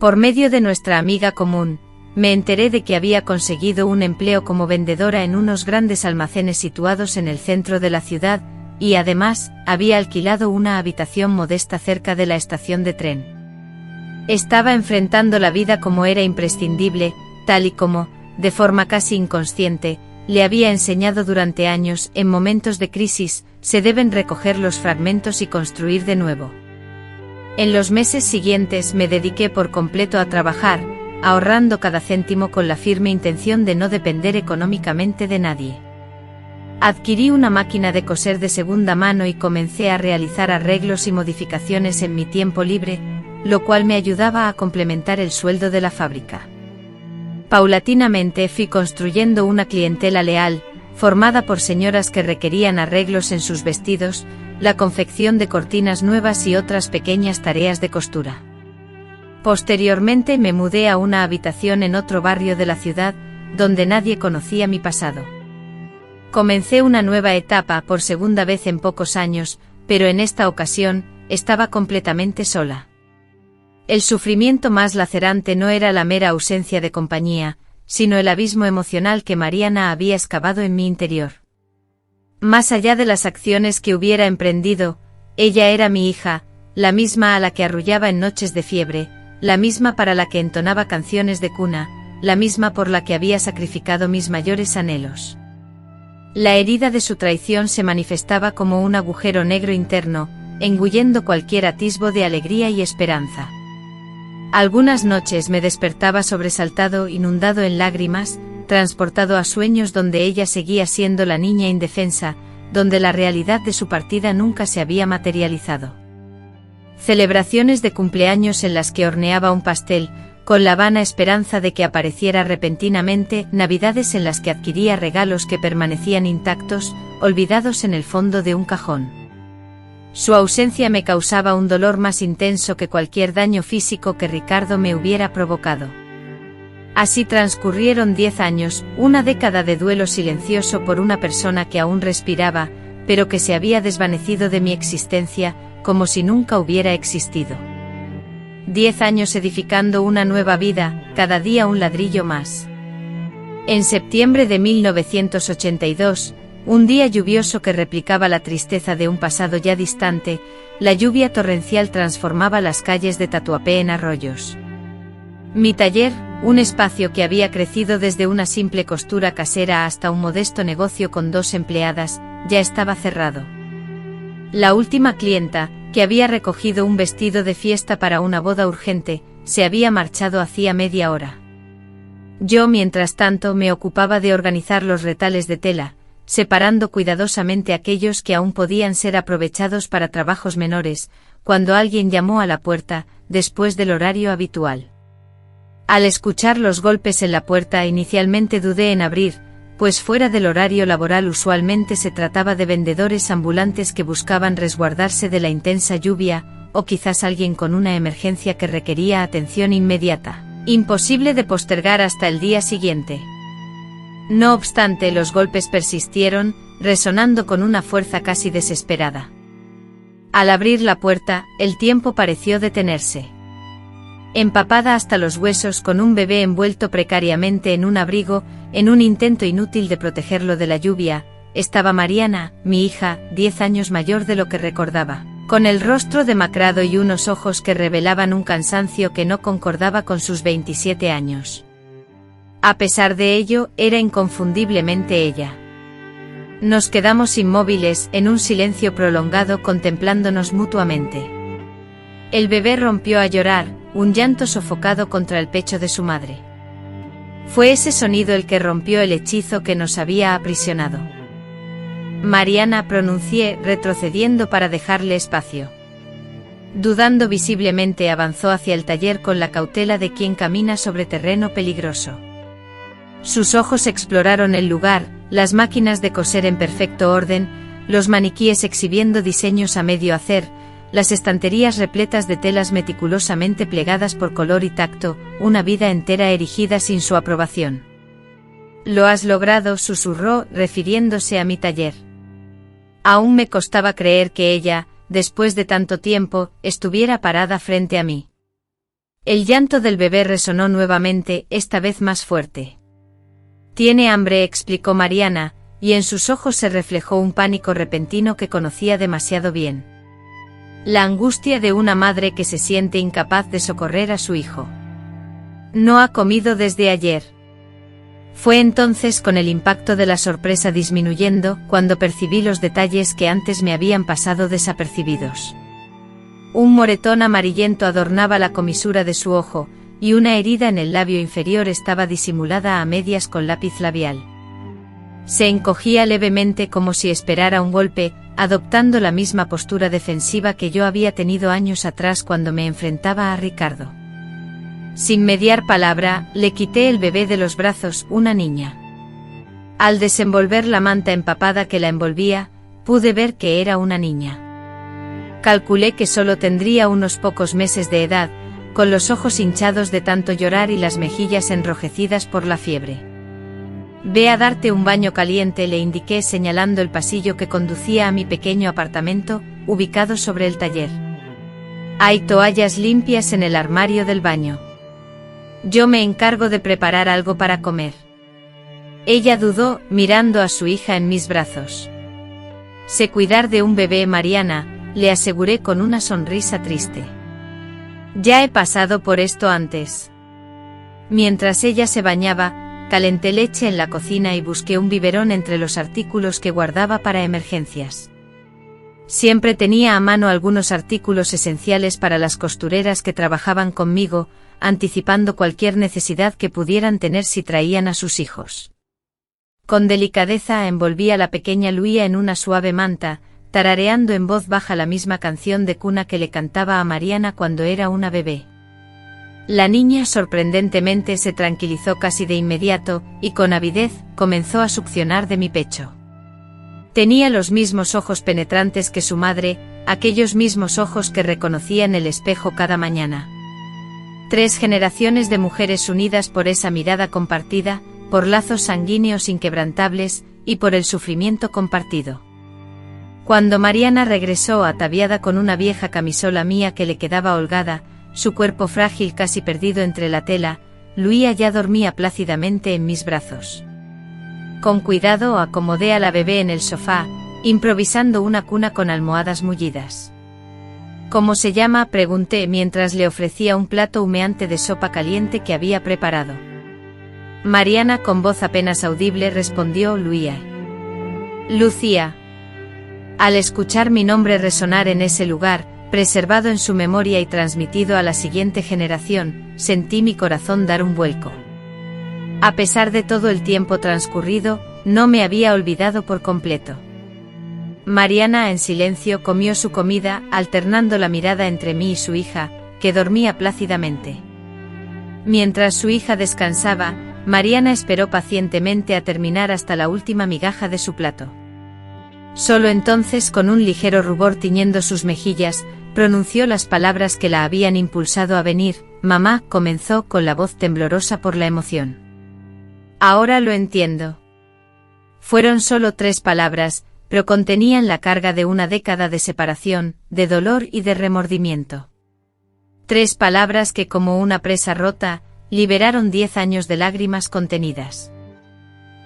Por medio de nuestra amiga común, me enteré de que había conseguido un empleo como vendedora en unos grandes almacenes situados en el centro de la ciudad, y además, había alquilado una habitación modesta cerca de la estación de tren. Estaba enfrentando la vida como era imprescindible, tal y como, de forma casi inconsciente, le había enseñado durante años: en momentos de crisis, se deben recoger los fragmentos y construir de nuevo. En los meses siguientes me dediqué por completo a trabajar, ahorrando cada céntimo con la firme intención de no depender económicamente de nadie. Adquirí una máquina de coser de segunda mano y comencé a realizar arreglos y modificaciones en mi tiempo libre, lo cual me ayudaba a complementar el sueldo de la fábrica. Paulatinamente fui construyendo una clientela leal, formada por señoras que requerían arreglos en sus vestidos, la confección de cortinas nuevas y otras pequeñas tareas de costura. Posteriormente me mudé a una habitación en otro barrio de la ciudad, donde nadie conocía mi pasado. Comencé una nueva etapa por segunda vez en pocos años, pero en esta ocasión, estaba completamente sola. El sufrimiento más lacerante no era la mera ausencia de compañía, sino el abismo emocional que Mariana había excavado en mi interior. Más allá de las acciones que hubiera emprendido, ella era mi hija, la misma a la que arrullaba en noches de fiebre, la misma para la que entonaba canciones de cuna, la misma por la que había sacrificado mis mayores anhelos. La herida de su traición se manifestaba como un agujero negro interno, engullendo cualquier atisbo de alegría y esperanza. Algunas noches me despertaba sobresaltado, inundado en lágrimas, transportado a sueños donde ella seguía siendo la niña indefensa, donde la realidad de su partida nunca se había materializado. Celebraciones de cumpleaños en las que horneaba un pastel, con la vana esperanza de que apareciera repentinamente, navidades en las que adquiría regalos que permanecían intactos, olvidados en el fondo de un cajón. Su ausencia me causaba un dolor más intenso que cualquier daño físico que Ricardo me hubiera provocado. Así transcurrieron 10 años, una década de duelo silencioso por una persona que aún respiraba, pero que se había desvanecido de mi existencia, como si nunca hubiera existido. 10 años edificando una nueva vida, cada día un ladrillo más. En septiembre de 1982, Un día lluvioso que replicaba la tristeza de un pasado ya distante, la lluvia torrencial transformaba las calles de Tatuapé en arroyos. Mi taller, un espacio que había crecido desde una simple costura casera hasta un modesto negocio con 2 empleadas, ya estaba cerrado. La última clienta, que había recogido un vestido de fiesta para una boda urgente, se había marchado hacía media hora. Yo, mientras tanto, me ocupaba de organizar los retales de tela, separando cuidadosamente aquellos que aún podían ser aprovechados para trabajos menores, cuando alguien llamó a la puerta, después del horario habitual. Al escuchar los golpes en la puerta inicialmente dudé en abrir, pues fuera del horario laboral usualmente se trataba de vendedores ambulantes que buscaban resguardarse de la intensa lluvia, o quizás alguien con una emergencia que requería atención inmediata, imposible de postergar hasta el día siguiente. No obstante, los golpes persistieron, resonando con una fuerza casi desesperada. Al abrir la puerta, el tiempo pareció detenerse. Empapada hasta los huesos con un bebé envuelto precariamente en un abrigo, en un intento inútil de protegerlo de la lluvia, estaba Mariana, mi hija, 10 años mayor de lo que recordaba, con el rostro demacrado y unos ojos que revelaban un cansancio que no concordaba con sus 27 años. A pesar de ello, era inconfundiblemente ella. Nos quedamos inmóviles, en un silencio prolongado, contemplándonos mutuamente. El bebé rompió a llorar, un llanto sofocado contra el pecho de su madre. Fue ese sonido el que rompió el hechizo que nos había aprisionado. Mariana, pronuncié, retrocediendo para dejarle espacio. Dudando visiblemente, avanzó hacia el taller con la cautela de quien camina sobre terreno peligroso. Sus ojos exploraron el lugar, las máquinas de coser en perfecto orden, los maniquíes exhibiendo diseños a medio hacer, las estanterías repletas de telas meticulosamente plegadas por color y tacto, una vida entera erigida sin su aprobación. «Lo has logrado», susurró, refiriéndose a mi taller. Aún me costaba creer que ella, después de tanto tiempo, estuviera parada frente a mí. El llanto del bebé resonó nuevamente, esta vez más fuerte. «Tiene hambre», explicó Mariana, y en sus ojos se reflejó un pánico repentino que conocía demasiado bien. La angustia de una madre que se siente incapaz de socorrer a su hijo. «No ha comido desde ayer». Fue entonces, con el impacto de la sorpresa disminuyendo, cuando percibí los detalles que antes me habían pasado desapercibidos. Un moretón amarillento adornaba la comisura de su ojo, y una herida en el labio inferior estaba disimulada a medias con lápiz labial. Se encogía levemente como si esperara un golpe, adoptando la misma postura defensiva que yo había tenido años atrás cuando me enfrentaba a Ricardo. Sin mediar palabra, le quité el bebé de los brazos, una niña. Al desenvolver la manta empapada que la envolvía, pude ver que era una niña. Calculé que solo tendría unos pocos meses de edad, con los ojos hinchados de tanto llorar y las mejillas enrojecidas por la fiebre. «Ve a darte un baño caliente», le indiqué señalando el pasillo que conducía a mi pequeño apartamento, ubicado sobre el taller. «Hay toallas limpias en el armario del baño. Yo me encargo de preparar algo para comer». Ella dudó, mirando a su hija en mis brazos. «Sé cuidar de un bebé, Mariana», le aseguré con una sonrisa triste. «Ya he pasado por esto antes». Mientras ella se bañaba, calenté leche en la cocina y busqué un biberón entre los artículos que guardaba para emergencias. Siempre tenía a mano algunos artículos esenciales para las costureras que trabajaban conmigo, anticipando cualquier necesidad que pudieran tener si traían a sus hijos. Con delicadeza envolví a la pequeña Luía en una suave manta, tarareando en voz baja la misma canción de cuna que le cantaba a Mariana cuando era una bebé. La niña sorprendentemente se tranquilizó casi de inmediato, y con avidez, comenzó a succionar de mi pecho. Tenía los mismos ojos penetrantes que su madre, aquellos mismos ojos que reconocía en el espejo cada mañana. 3 generaciones de mujeres unidas por esa mirada compartida, por lazos sanguíneos inquebrantables, y por el sufrimiento compartido. Cuando Mariana regresó ataviada con una vieja camisola mía que le quedaba holgada, su cuerpo frágil casi perdido entre la tela, Luía ya dormía plácidamente en mis brazos. Con cuidado acomodé a la bebé en el sofá, improvisando una cuna con almohadas mullidas. ¿Cómo se llama?, pregunté mientras le ofrecía un plato humeante de sopa caliente que había preparado. Mariana, con voz apenas audible, respondió: Luía. Lucía. Al escuchar mi nombre resonar en ese lugar, preservado en su memoria y transmitido a la siguiente generación, sentí mi corazón dar un vuelco. A pesar de todo el tiempo transcurrido, no me había olvidado por completo. Mariana, en silencio, comió su comida, alternando la mirada entre mí y su hija, que dormía plácidamente. Mientras su hija descansaba, Mariana esperó pacientemente a terminar hasta la última migaja de su plato. Solo entonces, con un ligero rubor tiñendo sus mejillas, pronunció las palabras que la habían impulsado a venir. Mamá, comenzó con la voz temblorosa por la emoción. Ahora lo entiendo. Fueron solo 3 palabras, pero contenían la carga de una década de separación, de dolor y de remordimiento. 3 palabras que, como una presa rota, liberaron 10 años de lágrimas contenidas.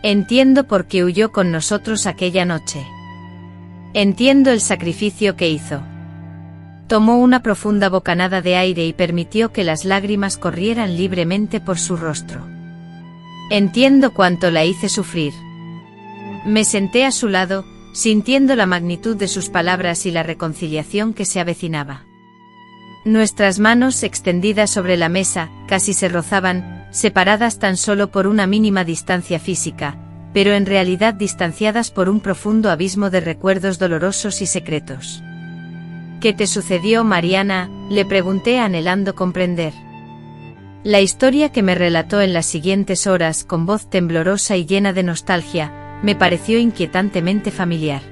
Entiendo por qué huyó con nosotros aquella noche. Entiendo el sacrificio que hizo. Tomó una profunda bocanada de aire y permitió que las lágrimas corrieran libremente por su rostro. Entiendo cuánto la hice sufrir. Me senté a su lado, sintiendo la magnitud de sus palabras y la reconciliación que se avecinaba. Nuestras manos, extendidas sobre la mesa, casi se rozaban, separadas tan solo por una mínima distancia física, pero en realidad distanciadas por un profundo abismo de recuerdos dolorosos y secretos. ¿Qué te sucedió, Mariana?, le pregunté, anhelando comprender. La historia que me relató en las siguientes horas, con voz temblorosa y llena de nostalgia, me pareció inquietantemente familiar.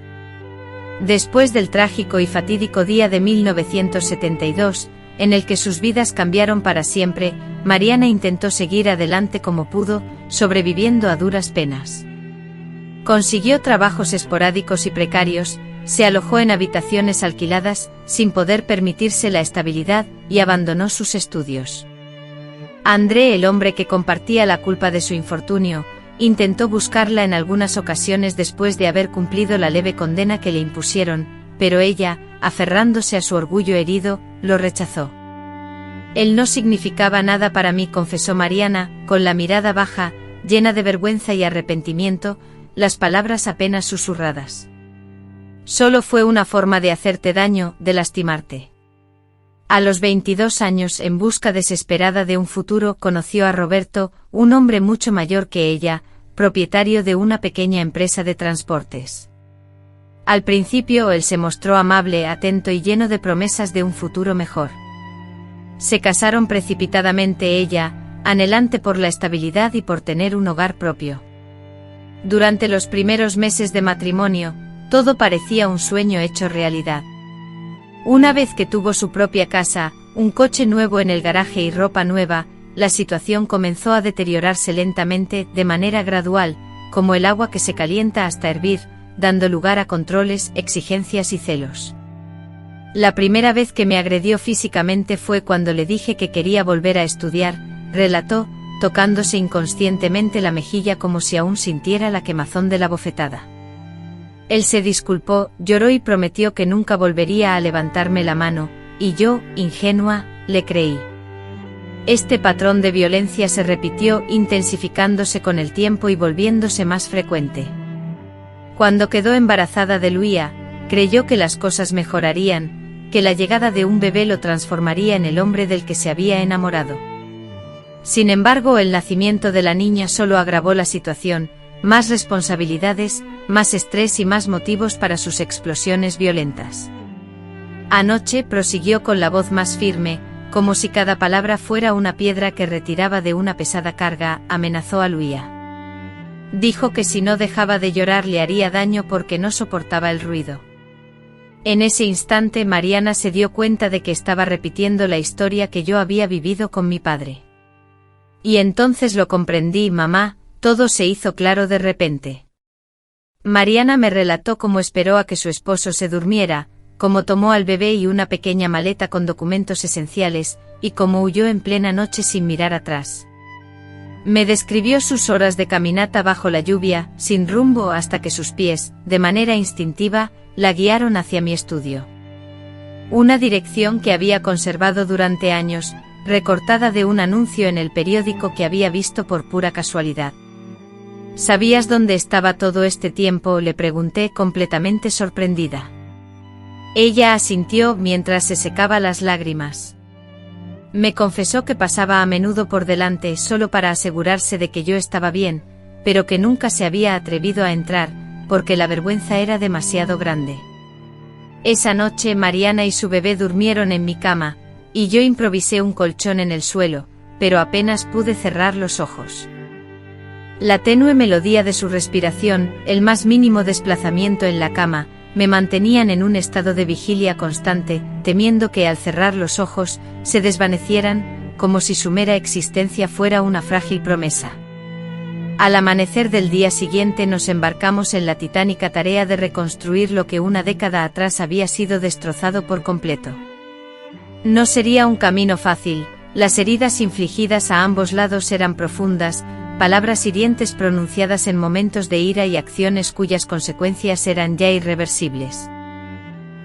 Después del trágico y fatídico día de 1972, en el que sus vidas cambiaron para siempre, Mariana intentó seguir adelante como pudo, sobreviviendo a duras penas. Consiguió trabajos esporádicos y precarios, se alojó en habitaciones alquiladas, sin poder permitirse la estabilidad, y abandonó sus estudios. André, el hombre que compartía la culpa de su infortunio, intentó buscarla en algunas ocasiones después de haber cumplido la leve condena que le impusieron, pero ella, aferrándose a su orgullo herido, lo rechazó. Él no significaba nada para mí, confesó Mariana, con la mirada baja, llena de vergüenza y arrepentimiento, las palabras apenas susurradas. Solo fue una forma de hacerte daño, de lastimarte. A los 22 años, en busca desesperada de un futuro, conoció a Roberto, un hombre mucho mayor que ella, propietario de una pequeña empresa de transportes. Al principio él se mostró amable, atento y lleno de promesas de un futuro mejor. Se casaron precipitadamente, ella, anhelante por la estabilidad y por tener un hogar propio. Durante los primeros meses de matrimonio, todo parecía un sueño hecho realidad. Una vez que tuvo su propia casa, un coche nuevo en el garaje y ropa nueva, la situación comenzó a deteriorarse lentamente, de manera gradual, como el agua que se calienta hasta hervir, dando lugar a controles, exigencias y celos. La primera vez que me agredió físicamente fue cuando le dije que quería volver a estudiar, relató, tocándose inconscientemente la mejilla como si aún sintiera la quemazón de la bofetada. Él se disculpó, lloró y prometió que nunca volvería a levantarme la mano, y yo, ingenua, le creí. Este patrón de violencia se repitió, intensificándose con el tiempo y volviéndose más frecuente. Cuando quedó embarazada de Luía, creyó que las cosas mejorarían, que la llegada de un bebé lo transformaría en el hombre del que se había enamorado. Sin embargo, el nacimiento de la niña solo agravó la situación, más responsabilidades, más estrés y más motivos para sus explosiones violentas. Anoche, prosiguió con la voz más firme, como si cada palabra fuera una piedra que retiraba de una pesada carga, amenazó a Luía. Dijo que si no dejaba de llorar le haría daño porque no soportaba el ruido. En ese instante Mariana se dio cuenta de que estaba repitiendo la historia que yo había vivido con mi padre. Y entonces lo comprendí, mamá, todo se hizo claro de repente. Mariana me relató cómo esperó a que su esposo se durmiera, cómo tomó al bebé y una pequeña maleta con documentos esenciales, y cómo huyó en plena noche sin mirar atrás. Me describió sus horas de caminata bajo la lluvia, sin rumbo, hasta que sus pies, de manera instintiva, la guiaron hacia mi estudio. Una dirección que había conservado durante años, recortada de un anuncio en el periódico que había visto por pura casualidad. ¿Sabías dónde estaba todo este tiempo?, le pregunté, completamente sorprendida. Ella asintió mientras se secaba las lágrimas. Me confesó que pasaba a menudo por delante solo para asegurarse de que yo estaba bien, pero que nunca se había atrevido a entrar, porque la vergüenza era demasiado grande. Esa noche Mariana y su bebé durmieron en mi cama, y yo improvisé un colchón en el suelo, pero apenas pude cerrar los ojos. La tenue melodía de su respiración, el más mínimo desplazamiento en la cama, me mantenían en un estado de vigilia constante, temiendo que al cerrar los ojos, se desvanecieran, como si su mera existencia fuera una frágil promesa. Al amanecer del día siguiente nos embarcamos en la titánica tarea de reconstruir lo que una década atrás había sido destrozado por completo. No sería un camino fácil, las heridas infligidas a ambos lados eran profundas, palabras hirientes pronunciadas en momentos de ira y acciones cuyas consecuencias eran ya irreversibles.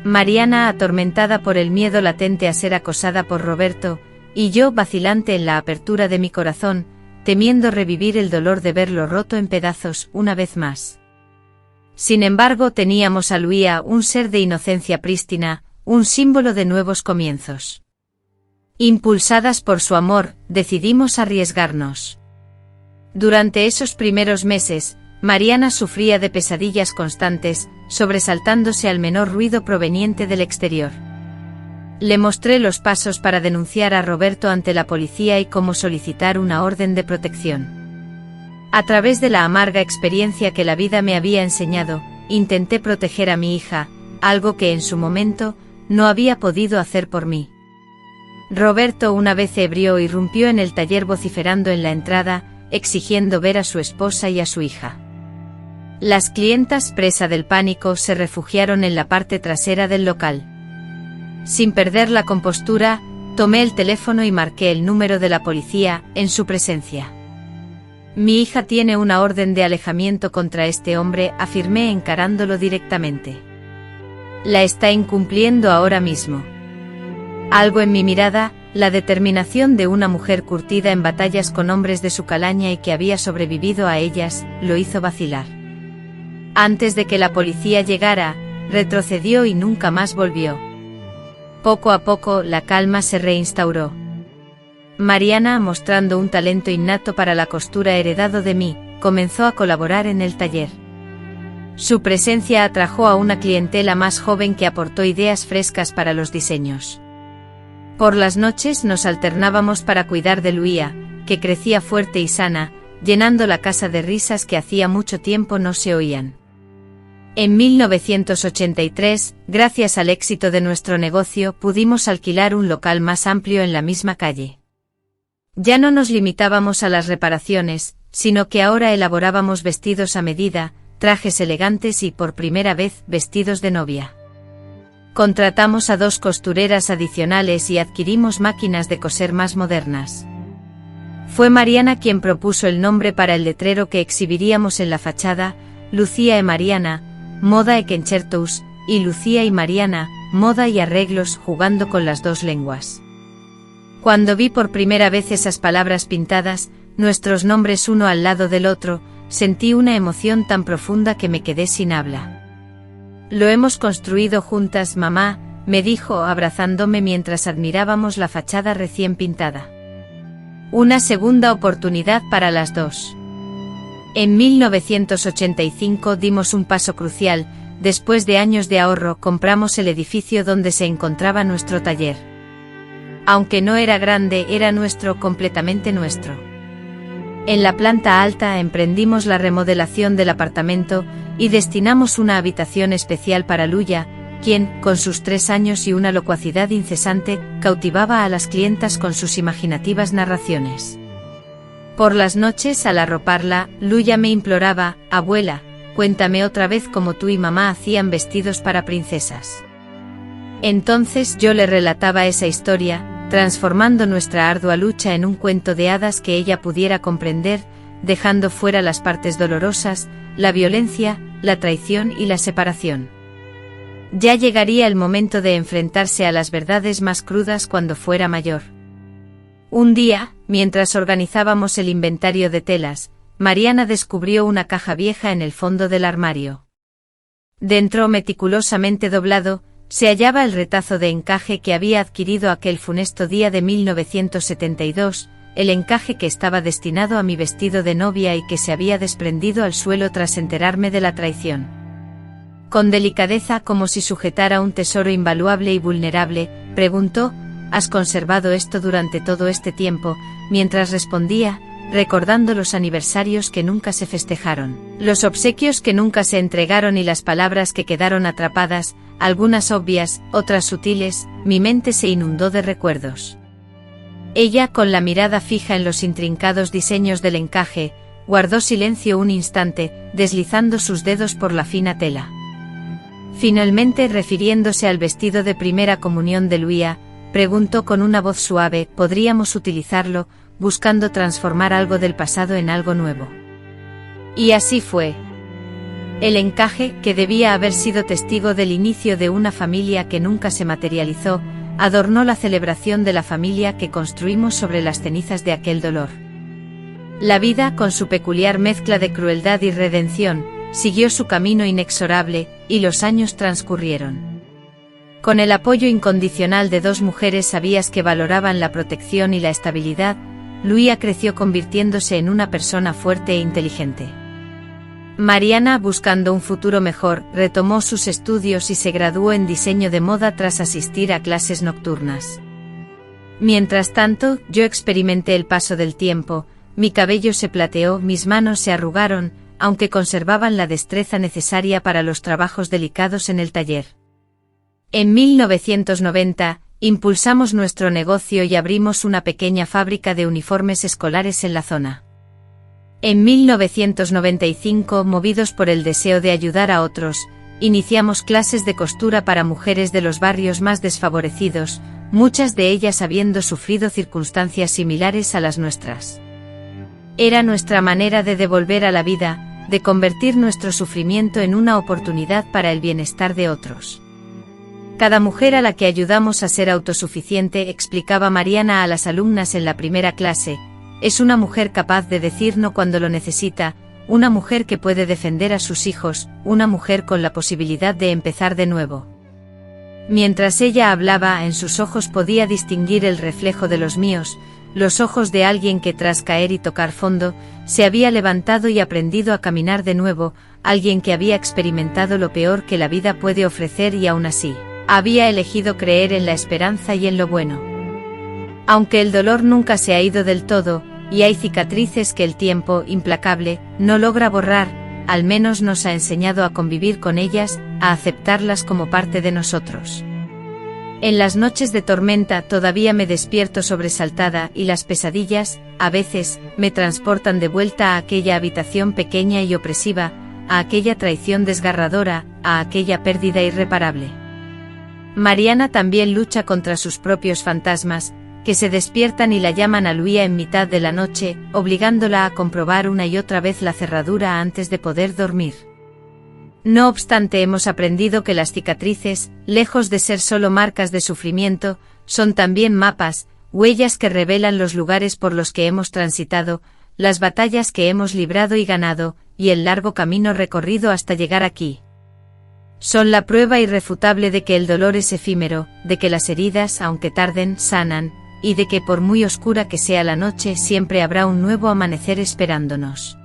Mariana, atormentada por el miedo latente a ser acosada por Roberto, y yo vacilante en la apertura de mi corazón, temiendo revivir el dolor de verlo roto en pedazos una vez más. Sin embargo, teníamos a Luía, un ser de inocencia prístina, un símbolo de nuevos comienzos. Impulsadas por su amor, decidimos arriesgarnos. Durante esos primeros meses, Mariana sufría de pesadillas constantes, sobresaltándose al menor ruido proveniente del exterior. Le mostré los pasos para denunciar a Roberto ante la policía y cómo solicitar una orden de protección. A través de la amarga experiencia que la vida me había enseñado, intenté proteger a mi hija, algo que en su momento no había podido hacer por mí. Roberto, una vez ebrio, irrumpió en el taller vociferando en la entrada, exigiendo ver a su esposa y a su hija. Las clientas, presa del pánico, se refugiaron en la parte trasera del local. Sin perder la compostura, tomé el teléfono y marqué el número de la policía, en su presencia. Mi hija tiene una orden de alejamiento contra este hombre, afirmé encarándolo directamente. La está incumpliendo ahora mismo. Algo en mi mirada, la determinación de una mujer curtida en batallas con hombres de su calaña y que había sobrevivido a ellas, lo hizo vacilar. Antes de que la policía llegara, retrocedió y nunca más volvió. Poco a poco, la calma se reinstauró. Mariana, mostrando un talento innato para la costura heredado de mí, comenzó a colaborar en el taller. Su presencia atrajo a una clientela más joven que aportó ideas frescas para los diseños. Por las noches nos alternábamos para cuidar de Luía, que crecía fuerte y sana, llenando la casa de risas que hacía mucho tiempo no se oían. En 1983, gracias al éxito de nuestro negocio, pudimos alquilar un local más amplio en la misma calle. Ya no nos limitábamos a las reparaciones, sino que ahora elaborábamos vestidos a medida, trajes elegantes y, por primera vez, vestidos de novia. Contratamos a 2 costureras adicionales y adquirimos máquinas de coser más modernas. Fue Mariana quien propuso el nombre para el letrero que exhibiríamos en la fachada: Lucía e Mariana, Moda e Concertos, y Lucía y Mariana, Moda y Arreglos, jugando con las 2 lenguas. Cuando vi por primera vez esas palabras pintadas, nuestros nombres uno al lado del otro, sentí una emoción tan profunda que me quedé sin habla. Lo hemos construido juntas, mamá, me dijo abrazándome mientras admirábamos la fachada recién pintada. Una segunda oportunidad para las 2. En 1985 dimos un paso crucial, después de años de ahorro compramos el edificio donde se encontraba nuestro taller. Aunque no era grande, era nuestro, completamente nuestro. En la planta alta emprendimos la remodelación del apartamento y destinamos una habitación especial para Luya, quien, con sus 3 años y una locuacidad incesante, cautivaba a las clientas con sus imaginativas narraciones. Por las noches, al arroparla, Luya me imploraba: abuela, cuéntame otra vez cómo tú y mamá hacían vestidos para princesas. Entonces yo le relataba esa historia, transformando nuestra ardua lucha en un cuento de hadas que ella pudiera comprender, dejando fuera las partes dolorosas, la violencia, la traición y la separación. Ya llegaría el momento de enfrentarse a las verdades más crudas cuando fuera mayor. Un día, mientras organizábamos el inventario de telas, Mariana descubrió una caja vieja en el fondo del armario. Dentro, meticulosamente doblado, se hallaba el retazo de encaje que había adquirido aquel funesto día de 1972, el encaje que estaba destinado a mi vestido de novia y que se había desprendido al suelo tras enterarme de la traición. Con delicadeza, como si sujetara un tesoro invaluable y vulnerable, preguntó: «¿Has conservado esto durante todo este tiempo?», mientras respondía, recordando los aniversarios que nunca se festejaron, los obsequios que nunca se entregaron y las palabras que quedaron atrapadas, algunas obvias, otras sutiles. Mi mente se inundó de recuerdos. Ella, con la mirada fija en los intrincados diseños del encaje, guardó silencio un instante, deslizando sus dedos por la fina tela. Finalmente, refiriéndose al vestido de primera comunión de Luía, preguntó con una voz suave: «¿Podríamos utilizarlo?», buscando transformar algo del pasado en algo nuevo. Y así fue. El encaje, que debía haber sido testigo del inicio de una familia que nunca se materializó, adornó la celebración de la familia que construimos sobre las cenizas de aquel dolor. La vida, con su peculiar mezcla de crueldad y redención, siguió su camino inexorable, y los años transcurrieron. Con el apoyo incondicional de dos mujeres sabias que valoraban la protección y la estabilidad, Luía creció convirtiéndose en una persona fuerte e inteligente. Mariana, buscando un futuro mejor, retomó sus estudios y se graduó en diseño de moda tras asistir a clases nocturnas. Mientras tanto, yo experimenté el paso del tiempo, mi cabello se plateó, mis manos se arrugaron, aunque conservaban la destreza necesaria para los trabajos delicados en el taller. En 1990, impulsamos nuestro negocio y abrimos una pequeña fábrica de uniformes escolares en la zona. En 1995, movidos por el deseo de ayudar a otros, iniciamos clases de costura para mujeres de los barrios más desfavorecidos, muchas de ellas habiendo sufrido circunstancias similares a las nuestras. Era nuestra manera de devolver a la vida, de convertir nuestro sufrimiento en una oportunidad para el bienestar de otros. Cada mujer a la que ayudamos a ser autosuficiente, explicaba Mariana a las alumnas en la primera clase, es una mujer capaz de decir no cuando lo necesita, una mujer que puede defender a sus hijos, una mujer con la posibilidad de empezar de nuevo. Mientras ella hablaba, en sus ojos podía distinguir el reflejo de los míos, los ojos de alguien que tras caer y tocar fondo, se había levantado y aprendido a caminar de nuevo, alguien que había experimentado lo peor que la vida puede ofrecer y aún así, había elegido creer en la esperanza y en lo bueno. Aunque el dolor nunca se ha ido del todo, y hay cicatrices que el tiempo, implacable, no logra borrar, al menos nos ha enseñado a convivir con ellas, a aceptarlas como parte de nosotros. En las noches de tormenta todavía me despierto sobresaltada y las pesadillas, a veces, me transportan de vuelta a aquella habitación pequeña y opresiva, a aquella traición desgarradora, a aquella pérdida irreparable. Mariana también lucha contra sus propios fantasmas, que se despiertan y la llaman a Luía en mitad de la noche, obligándola a comprobar una y otra vez la cerradura antes de poder dormir. No obstante, hemos aprendido que las cicatrices, lejos de ser solo marcas de sufrimiento, son también mapas, huellas que revelan los lugares por los que hemos transitado, las batallas que hemos librado y ganado, y el largo camino recorrido hasta llegar aquí. Son la prueba irrefutable de que el dolor es efímero, de que las heridas, aunque tarden, sanan, y de que por muy oscura que sea la noche siempre habrá un nuevo amanecer esperándonos.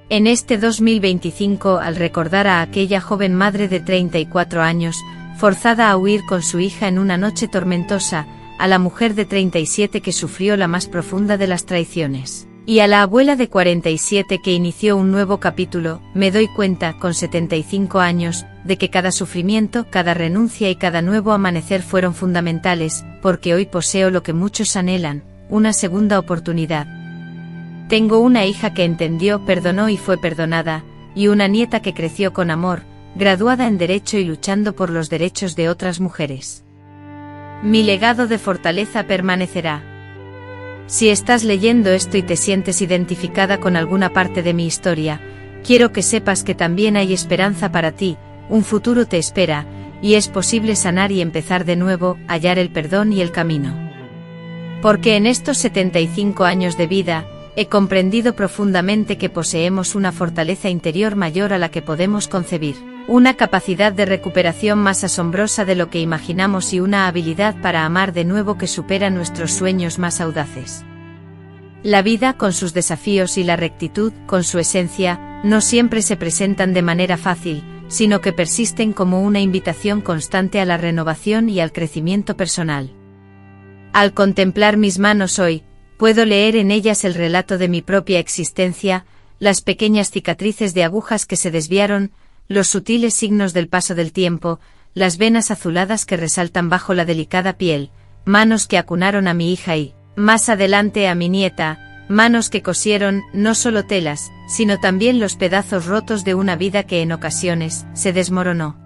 En este 2025, al recordar a aquella joven madre de 34 años, forzada a huir con su hija en una noche tormentosa, a la mujer de 37 que sufrió la más profunda de las traiciones, y a la abuela de 47 que inició un nuevo capítulo, me doy cuenta, con 75 años, de que cada sufrimiento, cada renuncia y cada nuevo amanecer fueron fundamentales, porque hoy poseo lo que muchos anhelan, una segunda oportunidad. Tengo una hija que entendió, perdonó y fue perdonada, y una nieta que creció con amor, graduada en Derecho y luchando por los derechos de otras mujeres. Mi legado de fortaleza permanecerá. Si estás leyendo esto y te sientes identificada con alguna parte de mi historia, quiero que sepas que también hay esperanza para ti, un futuro te espera, y es posible sanar y empezar de nuevo, hallar el perdón y el camino. Porque en estos 75 años de vida, he comprendido profundamente que poseemos una fortaleza interior mayor a la que podemos concebir, una capacidad de recuperación más asombrosa de lo que imaginamos y una habilidad para amar de nuevo que supera nuestros sueños más audaces. La vida con sus desafíos y la rectitud, con su esencia, no siempre se presentan de manera fácil, sino que persisten como una invitación constante a la renovación y al crecimiento personal. Al contemplar mis manos hoy, puedo leer en ellas el relato de mi propia existencia, las pequeñas cicatrices de agujas que se desviaron, los sutiles signos del paso del tiempo, las venas azuladas que resaltan bajo la delicada piel, manos que acunaron a mi hija y, más adelante a mi nieta, manos que cosieron no solo telas, sino también los pedazos rotos de una vida que en ocasiones se desmoronó.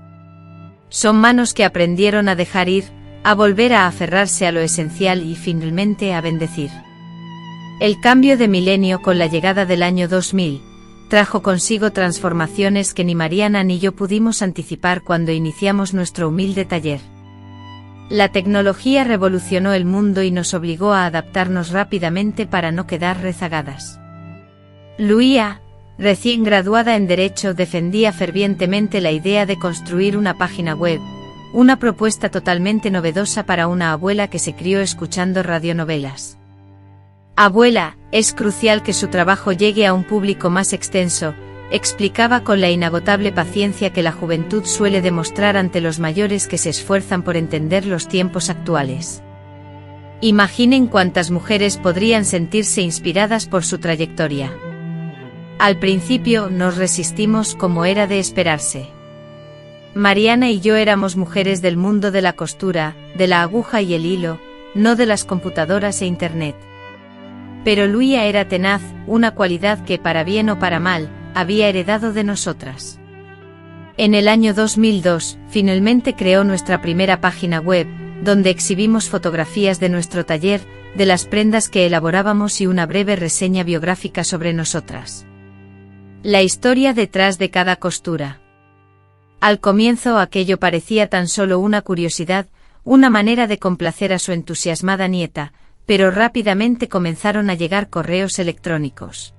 Son manos que aprendieron a dejar ir, a volver a aferrarse a lo esencial y finalmente a bendecir. El cambio de milenio con la llegada del año 2000 trajo consigo transformaciones que ni Mariana ni yo pudimos anticipar cuando iniciamos nuestro humilde taller. La tecnología revolucionó el mundo y nos obligó a adaptarnos rápidamente para no quedar rezagadas. Luía, recién graduada en Derecho, defendía fervientemente la idea de construir una página web, una propuesta totalmente novedosa para una abuela que se crió escuchando radionovelas. Abuela, es crucial que su trabajo llegue a un público más extenso, explicaba con la inagotable paciencia que la juventud suele demostrar ante los mayores que se esfuerzan por entender los tiempos actuales. Imaginen cuántas mujeres podrían sentirse inspiradas por su trayectoria. Al principio nos resistimos como era de esperarse. Mariana y yo éramos mujeres del mundo de la costura, de la aguja y el hilo, no de las computadoras e internet. Pero Luía era tenaz, una cualidad que, para bien o para mal, había heredado de nosotras. En el año 2002, finalmente creó nuestra primera página web, donde exhibimos fotografías de nuestro taller, de las prendas que elaborábamos y una breve reseña biográfica sobre nosotras. La historia detrás de cada costura. Al comienzo aquello parecía tan solo una curiosidad, una manera de complacer a su entusiasmada nieta, pero rápidamente comenzaron a llegar correos electrónicos.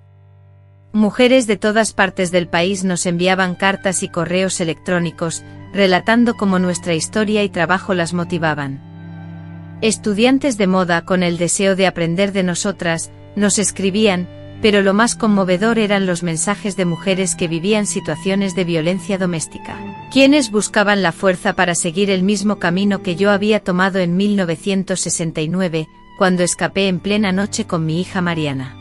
Mujeres de todas partes del país nos enviaban cartas y correos electrónicos, relatando cómo nuestra historia y trabajo las motivaban. Estudiantes de moda con el deseo de aprender de nosotras, nos escribían, pero lo más conmovedor eran los mensajes de mujeres que vivían situaciones de violencia doméstica, quienes buscaban la fuerza para seguir el mismo camino que yo había tomado en 1969, cuando escapé en plena noche con mi hija Mariana.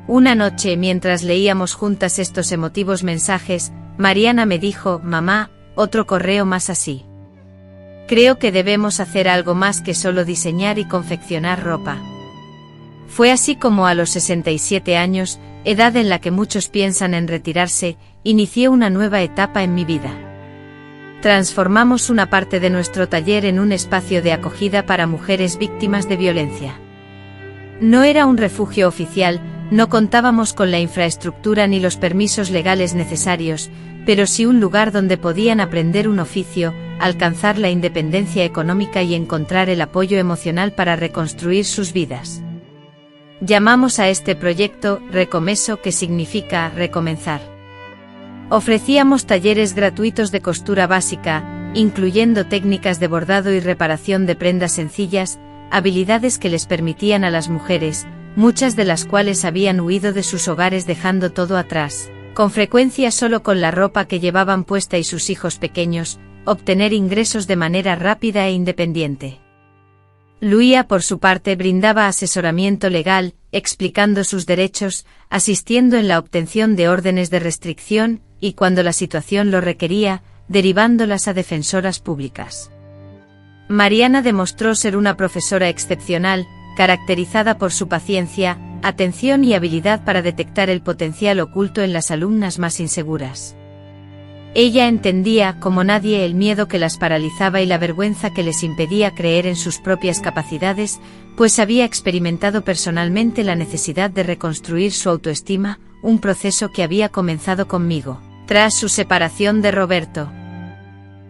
Una noche, mientras leíamos juntas estos emotivos mensajes, Mariana me dijo: «Mamá, otro correo más así. Creo que debemos hacer algo más que solo diseñar y confeccionar ropa». Fue así como a los 67 años, edad en la que muchos piensan en retirarse, inicié una nueva etapa en mi vida. Transformamos una parte de nuestro taller en un espacio de acogida para mujeres víctimas de violencia. No era un refugio oficial, no contábamos con la infraestructura ni los permisos legales necesarios, pero sí un lugar donde podían aprender un oficio, alcanzar la independencia económica y encontrar el apoyo emocional para reconstruir sus vidas. Llamamos a este proyecto Recomezo, que significa recomenzar. Ofrecíamos talleres gratuitos de costura básica, incluyendo técnicas de bordado y reparación de prendas sencillas, habilidades que les permitían a las mujeres, muchas de las cuales habían huido de sus hogares dejando todo atrás, con frecuencia solo con la ropa que llevaban puesta y sus hijos pequeños, obtener ingresos de manera rápida e independiente. Luía, por su parte, brindaba asesoramiento legal, explicando sus derechos, asistiendo en la obtención de órdenes de restricción, y cuando la situación lo requería, derivándolas a defensoras públicas. Mariana demostró ser una profesora excepcional, caracterizada por su paciencia, atención y habilidad para detectar el potencial oculto en las alumnas más inseguras. Ella entendía, como nadie, el miedo que las paralizaba y la vergüenza que les impedía creer en sus propias capacidades, pues había experimentado personalmente la necesidad de reconstruir su autoestima, un proceso que había comenzado conmigo, tras su separación de Roberto.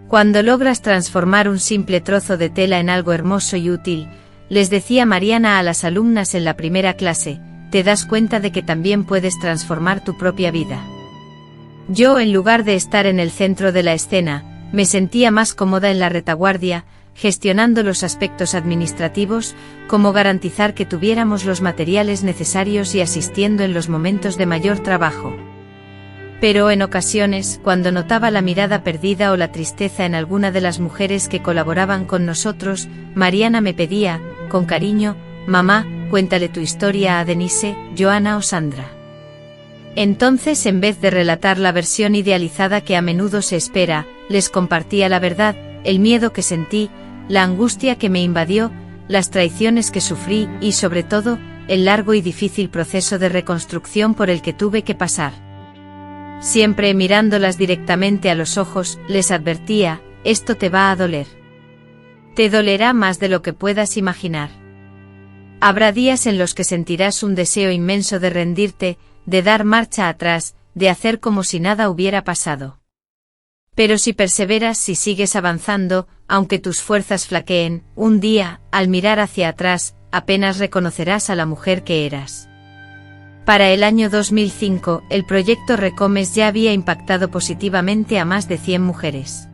Cuando logras transformar un simple trozo de tela en algo hermoso y útil, les decía Mariana a las alumnas en la primera clase, te das cuenta de que también puedes transformar tu propia vida. Yo, en lugar de estar en el centro de la escena, me sentía más cómoda en la retaguardia, gestionando los aspectos administrativos, como garantizar que tuviéramos los materiales necesarios y asistiendo en los momentos de mayor trabajo. Pero en ocasiones, cuando notaba la mirada perdida o la tristeza en alguna de las mujeres que colaboraban con nosotros, Mariana me pedía, con cariño, mamá, cuéntale tu historia a Denise, Joana o Sandra. Entonces, en vez de relatar la versión idealizada que a menudo se espera, les compartía la verdad, el miedo que sentí, la angustia que me invadió, las traiciones que sufrí y, sobre todo, el largo y difícil proceso de reconstrucción por el que tuve que pasar. Siempre mirándolas directamente a los ojos, les advertía, esto te va a doler. Te dolerá más de lo que puedas imaginar. Habrá días en los que sentirás un deseo inmenso de rendirte, de dar marcha atrás, de hacer como si nada hubiera pasado. Pero si perseveras, si sigues avanzando, aunque tus fuerzas flaqueen, un día, al mirar hacia atrás, apenas reconocerás a la mujer que eras. Para el año 2005, el proyecto Recomes ya había impactado positivamente a más de 100 mujeres.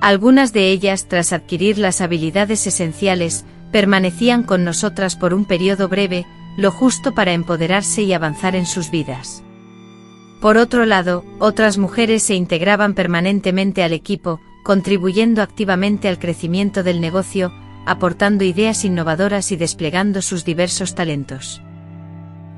Algunas de ellas, tras adquirir las habilidades esenciales, permanecían con nosotras por un periodo breve, lo justo para empoderarse y avanzar en sus vidas. Por otro lado, otras mujeres se integraban permanentemente al equipo, contribuyendo activamente al crecimiento del negocio, aportando ideas innovadoras y desplegando sus diversos talentos.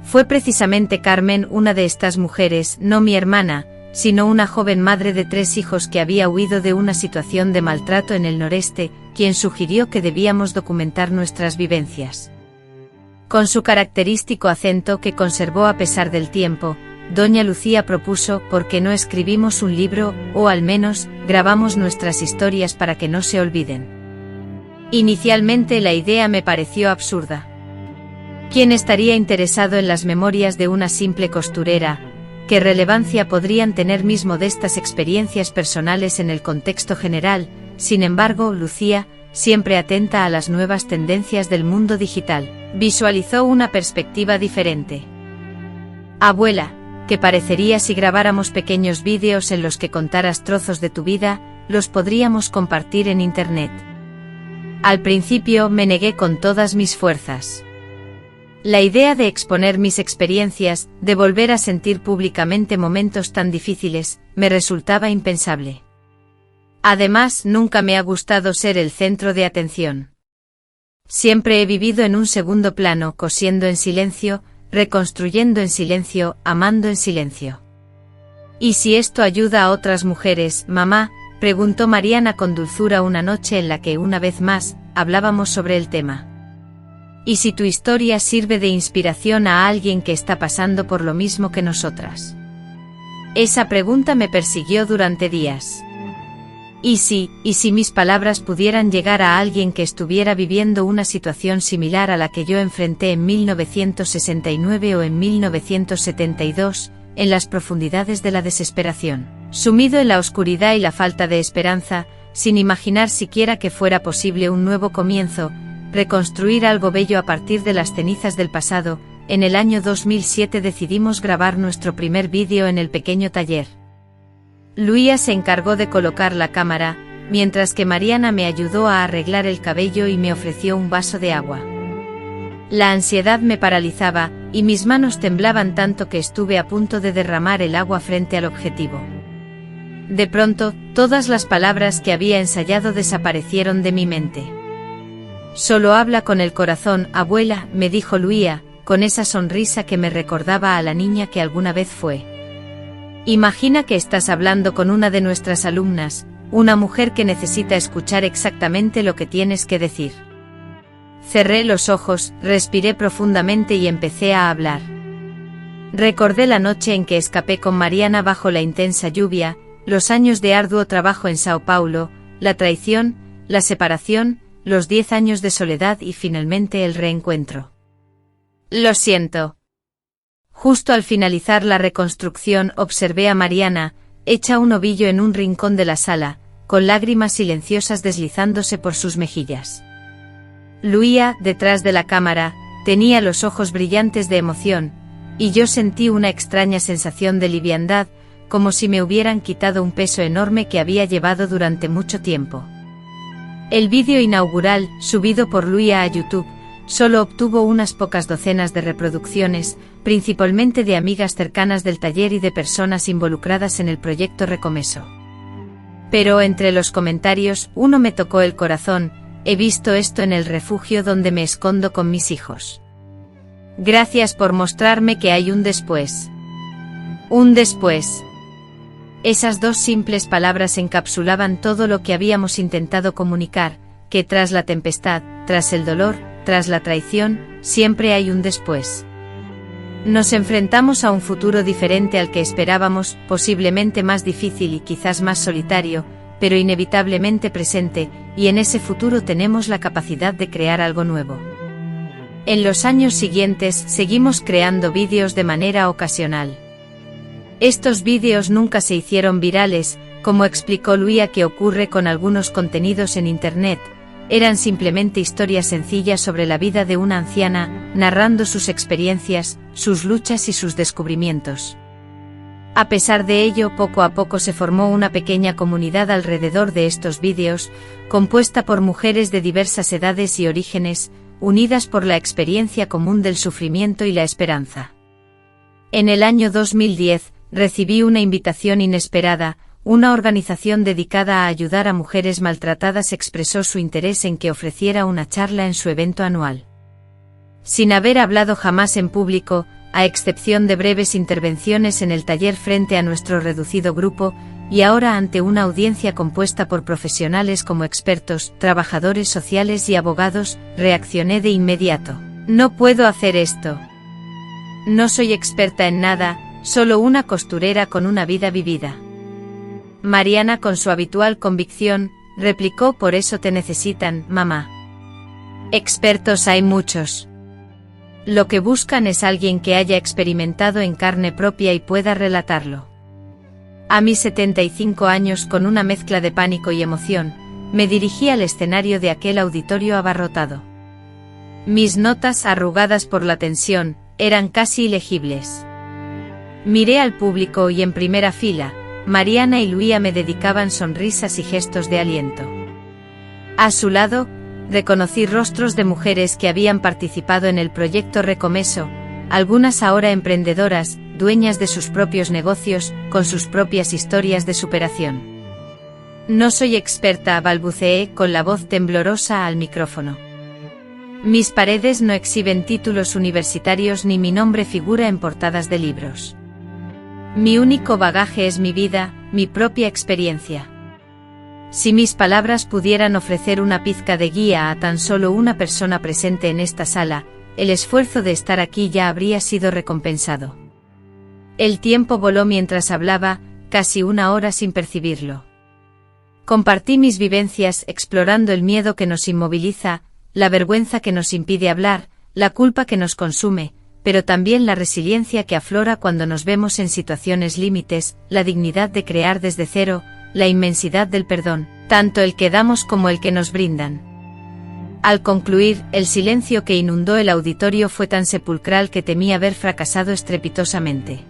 Fue precisamente Carmen una de estas mujeres, no mi hermana, sino una joven madre de 3 hijos que había huido de una situación de maltrato en el noreste, quien sugirió que debíamos documentar nuestras vivencias. Con su característico acento que conservó a pesar del tiempo, doña Lucía propuso, ¿por qué no escribimos un libro, o al menos, grabamos nuestras historias para que no se olviden? Inicialmente la idea me pareció absurda. ¿Quién estaría interesado en las memorias de una simple costurera? ¿Qué relevancia podrían tener mis modestas experiencias personales en el contexto general? Sin embargo, Lucía, siempre atenta a las nuevas tendencias del mundo digital, visualizó una perspectiva diferente. Abuela, ¿qué parecería si grabáramos pequeños vídeos en los que contaras trozos de tu vida? Los podríamos compartir en Internet. Al principio me negué con todas mis fuerzas. La idea de exponer mis experiencias, de volver a sentir públicamente momentos tan difíciles, me resultaba impensable. Además, nunca me ha gustado ser el centro de atención. Siempre he vivido en un segundo plano, cosiendo en silencio, reconstruyendo en silencio, amando en silencio. ¿Y si esto ayuda a otras mujeres, mamá?, preguntó Mariana con dulzura una noche en la que, una vez más, hablábamos sobre el tema. ¿Y si tu historia sirve de inspiración a alguien que está pasando por lo mismo que nosotras? Esa pregunta me persiguió durante días. ¿Y si mis palabras pudieran llegar a alguien que estuviera viviendo una situación similar a la que yo enfrenté en 1969 o en 1972, en las profundidades de la desesperación, sumido en la oscuridad y la falta de esperanza, sin imaginar siquiera que fuera posible un nuevo comienzo, reconstruir algo bello a partir de las cenizas del pasado? En el año 2007 decidimos grabar nuestro primer vídeo en el pequeño taller. Luía se encargó de colocar la cámara, mientras que Mariana me ayudó a arreglar el cabello y me ofreció un vaso de agua. La ansiedad me paralizaba, y mis manos temblaban tanto que estuve a punto de derramar el agua frente al objetivo. De pronto, todas las palabras que había ensayado desaparecieron de mi mente. Solo habla con el corazón, abuela, me dijo Luía, con esa sonrisa que me recordaba a la niña que alguna vez fue. Imagina que estás hablando con una de nuestras alumnas, una mujer que necesita escuchar exactamente lo que tienes que decir. Cerré los ojos, respiré profundamente y empecé a hablar. Recordé la noche en que escapé con Mariana bajo la intensa lluvia, los años de arduo trabajo en Sao Paulo, la traición, la separación, los 10 años de soledad y finalmente el reencuentro. Lo siento. Justo al finalizar la reconstrucción observé a Mariana, hecha un ovillo en un rincón de la sala, con lágrimas silenciosas deslizándose por sus mejillas. Luía, detrás de la cámara, tenía los ojos brillantes de emoción, y yo sentí una extraña sensación de liviandad, como si me hubieran quitado un peso enorme que había llevado durante mucho tiempo. El vídeo inaugural, subido por Luía a YouTube, solo obtuvo unas pocas docenas de reproducciones, principalmente de amigas cercanas del taller y de personas involucradas en el proyecto Recomeço. Pero entre los comentarios, uno me tocó el corazón: he visto esto en el refugio donde me escondo con mis hijos. Gracias por mostrarme que hay un después. Un después. Esas dos simples palabras encapsulaban todo lo que habíamos intentado comunicar, que tras la tempestad, tras el dolor, tras la traición, siempre hay un después. Nos enfrentamos a un futuro diferente al que esperábamos, posiblemente más difícil y quizás más solitario, pero inevitablemente presente, y en ese futuro tenemos la capacidad de crear algo nuevo. En los años siguientes seguimos creando vídeos de manera ocasional. Estos vídeos nunca se hicieron virales, como explicó Luía que ocurre con algunos contenidos en Internet. Eran simplemente historias sencillas sobre la vida de una anciana, narrando sus experiencias, sus luchas y sus descubrimientos. A pesar de ello, poco a poco se formó una pequeña comunidad alrededor de estos vídeos, compuesta por mujeres de diversas edades y orígenes, unidas por la experiencia común del sufrimiento y la esperanza. En el año 2010, recibí una invitación inesperada. Una organización dedicada a ayudar a mujeres maltratadas expresó su interés en que ofreciera una charla en su evento anual. Sin haber hablado jamás en público, a excepción de breves intervenciones en el taller frente a nuestro reducido grupo, y ahora ante una audiencia compuesta por profesionales como expertos, trabajadores sociales y abogados, reaccioné de inmediato. No puedo hacer esto. No soy experta en nada, solo una costurera con una vida vivida. Mariana, con su habitual convicción, replicó: por eso te necesitan, mamá. Expertos hay muchos. Lo que buscan es alguien que haya experimentado en carne propia y pueda relatarlo. A mis 75 años, con una mezcla de pánico y emoción, me dirigí al escenario de aquel auditorio abarrotado. Mis notas, arrugadas por la tensión, eran casi ilegibles. Miré al público y en primera fila, Mariana y Luía me dedicaban sonrisas y gestos de aliento. A su lado, reconocí rostros de mujeres que habían participado en el proyecto Recomeço, algunas ahora emprendedoras, dueñas de sus propios negocios, con sus propias historias de superación. No soy experta, balbuceé con la voz temblorosa al micrófono. Mis paredes no exhiben títulos universitarios ni mi nombre figura en portadas de libros. Mi único bagaje es mi vida, mi propia experiencia. Si mis palabras pudieran ofrecer una pizca de guía a tan solo una persona presente en esta sala, el esfuerzo de estar aquí ya habría sido recompensado. El tiempo voló mientras hablaba, casi una hora sin percibirlo. Compartí mis vivencias explorando el miedo que nos inmoviliza, la vergüenza que nos impide hablar, la culpa que nos consume, pero también la resiliencia que aflora cuando nos vemos en situaciones límites, la dignidad de crear desde cero, la inmensidad del perdón, tanto el que damos como el que nos brindan. Al concluir, el silencio que inundó el auditorio fue tan sepulcral que temí haber fracasado estrepitosamente.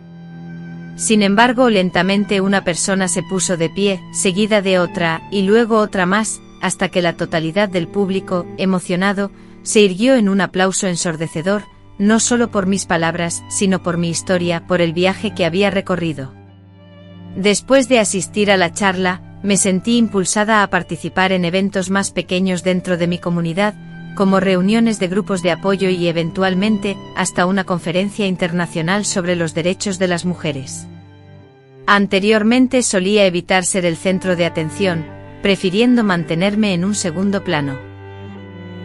Sin embargo, lentamente una persona se puso de pie, seguida de otra, y luego otra más, hasta que la totalidad del público, emocionado, se irguió en un aplauso ensordecedor, no solo por mis palabras, sino por mi historia, por el viaje que había recorrido. Después de asistir a la charla, me sentí impulsada a participar en eventos más pequeños dentro de mi comunidad, como reuniones de grupos de apoyo y eventualmente, hasta una conferencia internacional sobre los derechos de las mujeres. Anteriormente solía evitar ser el centro de atención, prefiriendo mantenerme en un segundo plano.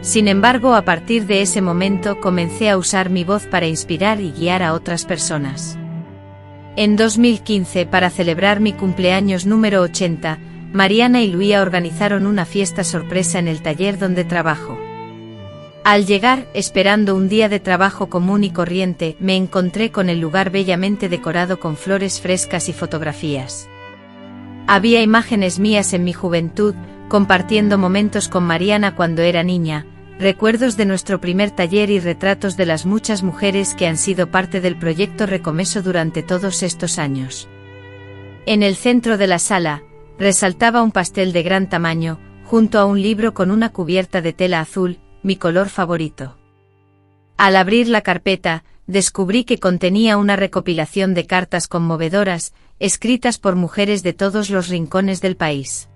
Sin embargo, a partir de ese momento comencé a usar mi voz para inspirar y guiar a otras personas. En 2015, para celebrar mi cumpleaños número 80, Mariana y Luía organizaron una fiesta sorpresa en el taller donde trabajo. Al llegar, esperando un día de trabajo común y corriente, me encontré con el lugar bellamente decorado con flores frescas y fotografías. Había imágenes mías en mi juventud, compartiendo momentos con Mariana cuando era niña, recuerdos de nuestro primer taller y retratos de las muchas mujeres que han sido parte del proyecto Recomeso durante todos estos años. En el centro de la sala, resaltaba un pastel de gran tamaño, junto a un libro con una cubierta de tela azul, mi color favorito. Al abrir la carpeta, descubrí que contenía una recopilación de cartas conmovedoras, escritas por mujeres de todos los rincones del país.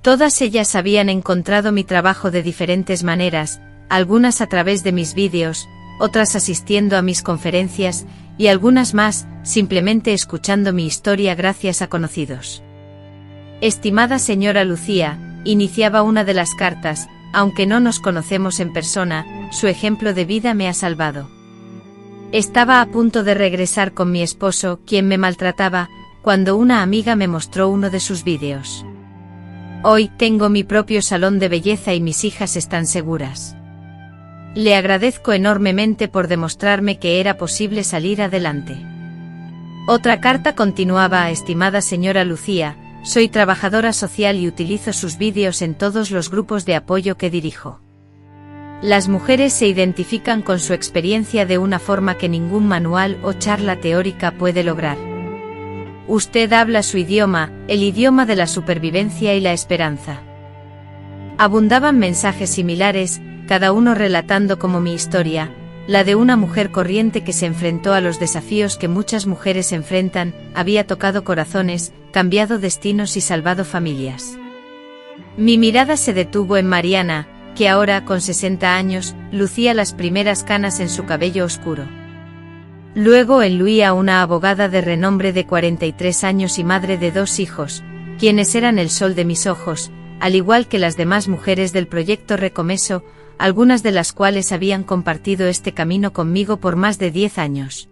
Todas ellas habían encontrado mi trabajo de diferentes maneras, algunas a través de mis vídeos, otras asistiendo a mis conferencias, y algunas más, simplemente escuchando mi historia gracias a conocidos. Estimada señora Lucía, iniciaba una de las cartas, aunque no nos conocemos en persona, su ejemplo de vida me ha salvado. Estaba a punto de regresar con mi esposo, quien me maltrataba, cuando una amiga me mostró uno de sus vídeos. Hoy tengo mi propio salón de belleza y mis hijas están seguras. Le agradezco enormemente por demostrarme que era posible salir adelante. Otra carta continuaba: estimada señora Lucía, soy trabajadora social y utilizo sus vídeos en todos los grupos de apoyo que dirijo. Las mujeres se identifican con su experiencia de una forma que ningún manual o charla teórica puede lograr. Usted habla su idioma, el idioma de la supervivencia y la esperanza. Abundaban mensajes similares, cada uno relatando como mi historia, la de una mujer corriente que se enfrentó a los desafíos que muchas mujeres enfrentan, había tocado corazones, cambiado destinos y salvado familias. Mi mirada se detuvo en Mariana, que ahora, con 60 años, lucía las primeras canas en su cabello oscuro. Luego en Luía, una abogada de renombre de 43 años y madre de 2 hijos, quienes eran el sol de mis ojos, al igual que las demás mujeres del proyecto Recomeso, algunas de las cuales habían compartido este camino conmigo por más de 10 años.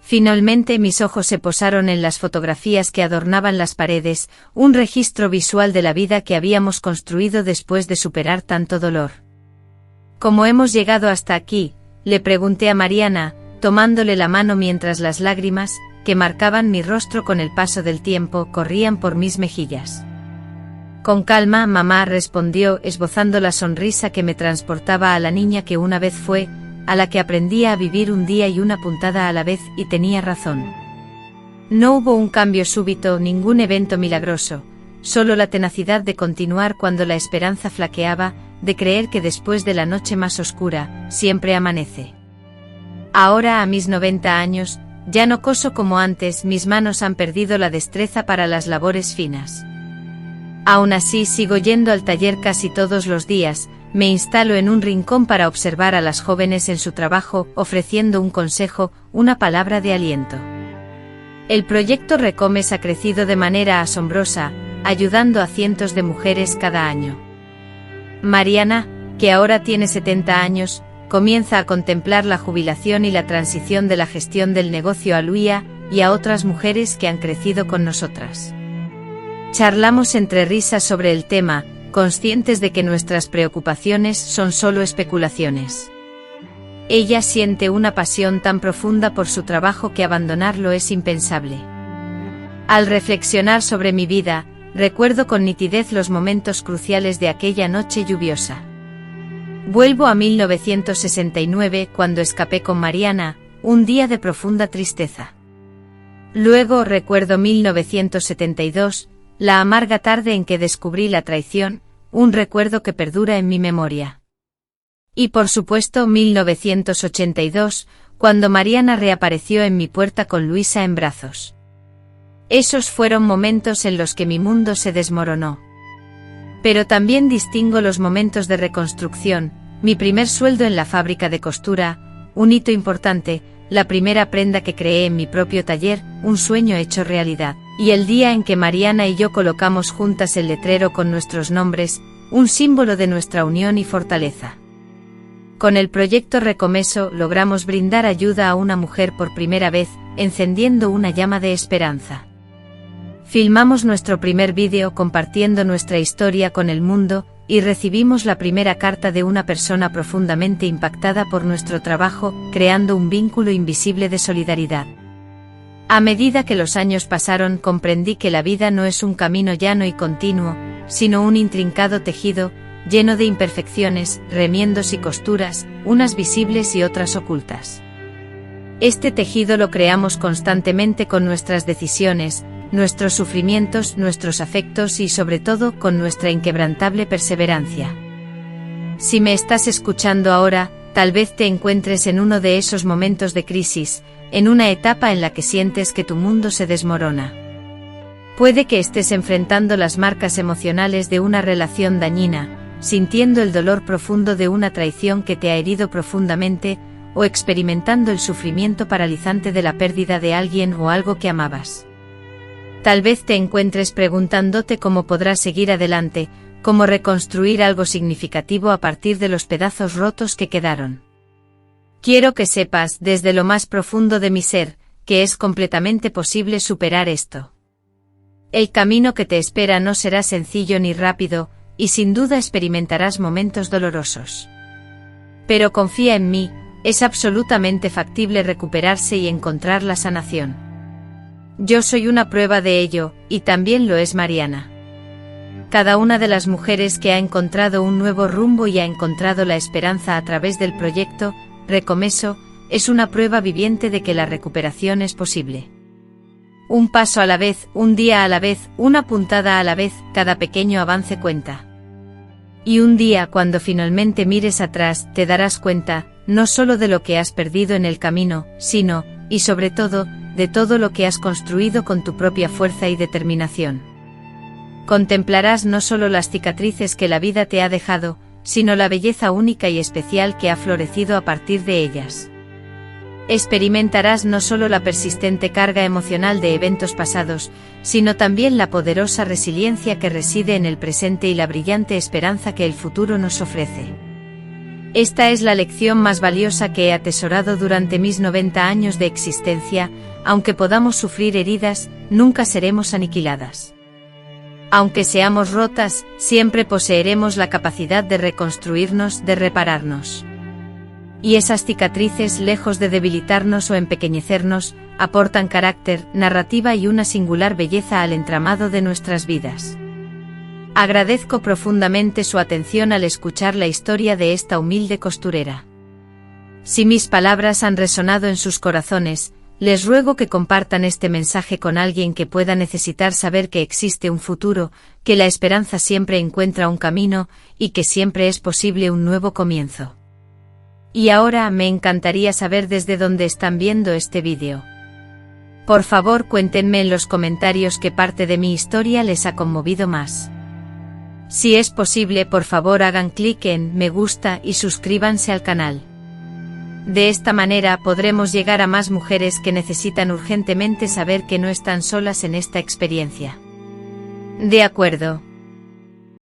Finalmente mis ojos se posaron en las fotografías que adornaban las paredes, un registro visual de la vida que habíamos construido después de superar tanto dolor. ¿Cómo hemos llegado hasta aquí?, le pregunté a Mariana, tomándole la mano mientras las lágrimas, que marcaban mi rostro con el paso del tiempo, corrían por mis mejillas. Con calma, mamá, respondió, esbozando la sonrisa que me transportaba a la niña que una vez fue, a la que aprendía a vivir un día y una puntada a la vez, y tenía razón. No hubo un cambio súbito, ningún evento milagroso, solo la tenacidad de continuar cuando la esperanza flaqueaba, de creer que después de la noche más oscura, siempre amanece. Ahora, a mis 90 años, ya no coso como antes, mis manos han perdido la destreza para las labores finas. Aún así sigo yendo al taller casi todos los días, me instalo en un rincón para observar a las jóvenes en su trabajo, ofreciendo un consejo, una palabra de aliento. El proyecto Recomeso ha crecido de manera asombrosa, ayudando a cientos de mujeres cada año. Mariana, que ahora tiene 70 años, comienza a contemplar la jubilación y la transición de la gestión del negocio a Luía y a otras mujeres que han crecido con nosotras. Charlamos entre risas sobre el tema, conscientes de que nuestras preocupaciones son solo especulaciones. Ella siente una pasión tan profunda por su trabajo que abandonarlo es impensable. Al reflexionar sobre mi vida, recuerdo con nitidez los momentos cruciales de aquella noche lluviosa. Vuelvo a 1969, cuando escapé con Mariana, un día de profunda tristeza. Luego recuerdo 1972, la amarga tarde en que descubrí la traición, un recuerdo que perdura en mi memoria. Y por supuesto 1982, cuando Mariana reapareció en mi puerta con Luisa en brazos. Esos fueron momentos en los que mi mundo se desmoronó. Pero también distingo los momentos de reconstrucción, mi primer sueldo en la fábrica de costura, un hito importante, la primera prenda que creé en mi propio taller, un sueño hecho realidad, y el día en que Mariana y yo colocamos juntas el letrero con nuestros nombres, un símbolo de nuestra unión y fortaleza. Con el proyecto Recomeso logramos brindar ayuda a una mujer por primera vez, encendiendo una llama de esperanza. Filmamos nuestro primer vídeo compartiendo nuestra historia con el mundo, y recibimos la primera carta de una persona profundamente impactada por nuestro trabajo, creando un vínculo invisible de solidaridad. A medida que los años pasaron, comprendí que la vida no es un camino llano y continuo, sino un intrincado tejido, lleno de imperfecciones, remiendos y costuras, unas visibles y otras ocultas. Este tejido lo creamos constantemente con nuestras decisiones, nuestros sufrimientos, nuestros afectos y sobre todo con nuestra inquebrantable perseverancia. Si me estás escuchando ahora, tal vez te encuentres en uno de esos momentos de crisis, en una etapa en la que sientes que tu mundo se desmorona. Puede que estés enfrentando las marcas emocionales de una relación dañina, sintiendo el dolor profundo de una traición que te ha herido profundamente, o experimentando el sufrimiento paralizante de la pérdida de alguien o algo que amabas. Tal vez te encuentres preguntándote cómo podrás seguir adelante, cómo reconstruir algo significativo a partir de los pedazos rotos que quedaron. Quiero que sepas, desde lo más profundo de mi ser, que es completamente posible superar esto. El camino que te espera no será sencillo ni rápido, y sin duda experimentarás momentos dolorosos. Pero confía en mí, es absolutamente factible recuperarse y encontrar la sanación. Yo soy una prueba de ello, y también lo es Mariana. Cada una de las mujeres que ha encontrado un nuevo rumbo y ha encontrado la esperanza a través del proyecto Recomeso, es una prueba viviente de que la recuperación es posible. Un paso a la vez, un día a la vez, una puntada a la vez, cada pequeño avance cuenta. Y un día, cuando finalmente mires atrás, te darás cuenta, no solo de lo que has perdido en el camino, sino, y sobre todo, de todo lo que has construido con tu propia fuerza y determinación. Contemplarás no solo las cicatrices que la vida te ha dejado, sino la belleza única y especial que ha florecido a partir de ellas. Experimentarás no solo la persistente carga emocional de eventos pasados, sino también la poderosa resiliencia que reside en el presente y la brillante esperanza que el futuro nos ofrece. Esta es la lección más valiosa que he atesorado durante mis 90 años de existencia. Aunque podamos sufrir heridas, nunca seremos aniquiladas. Aunque seamos rotas, siempre poseeremos la capacidad de reconstruirnos, de repararnos. Y esas cicatrices, lejos de debilitarnos o empequeñecernos, aportan carácter, narrativa y una singular belleza al entramado de nuestras vidas. Agradezco profundamente su atención al escuchar la historia de esta humilde costurera. Si mis palabras han resonado en sus corazones, les ruego que compartan este mensaje con alguien que pueda necesitar saber que existe un futuro, que la esperanza siempre encuentra un camino, y que siempre es posible un nuevo comienzo. Y ahora me encantaría saber desde dónde están viendo este vídeo. Por favor, cuéntenme en los comentarios qué parte de mi historia les ha conmovido más. Si es posible, por favor hagan clic en me gusta y suscríbanse al canal. De esta manera podremos llegar a más mujeres que necesitan urgentemente saber que no están solas en esta experiencia. De acuerdo.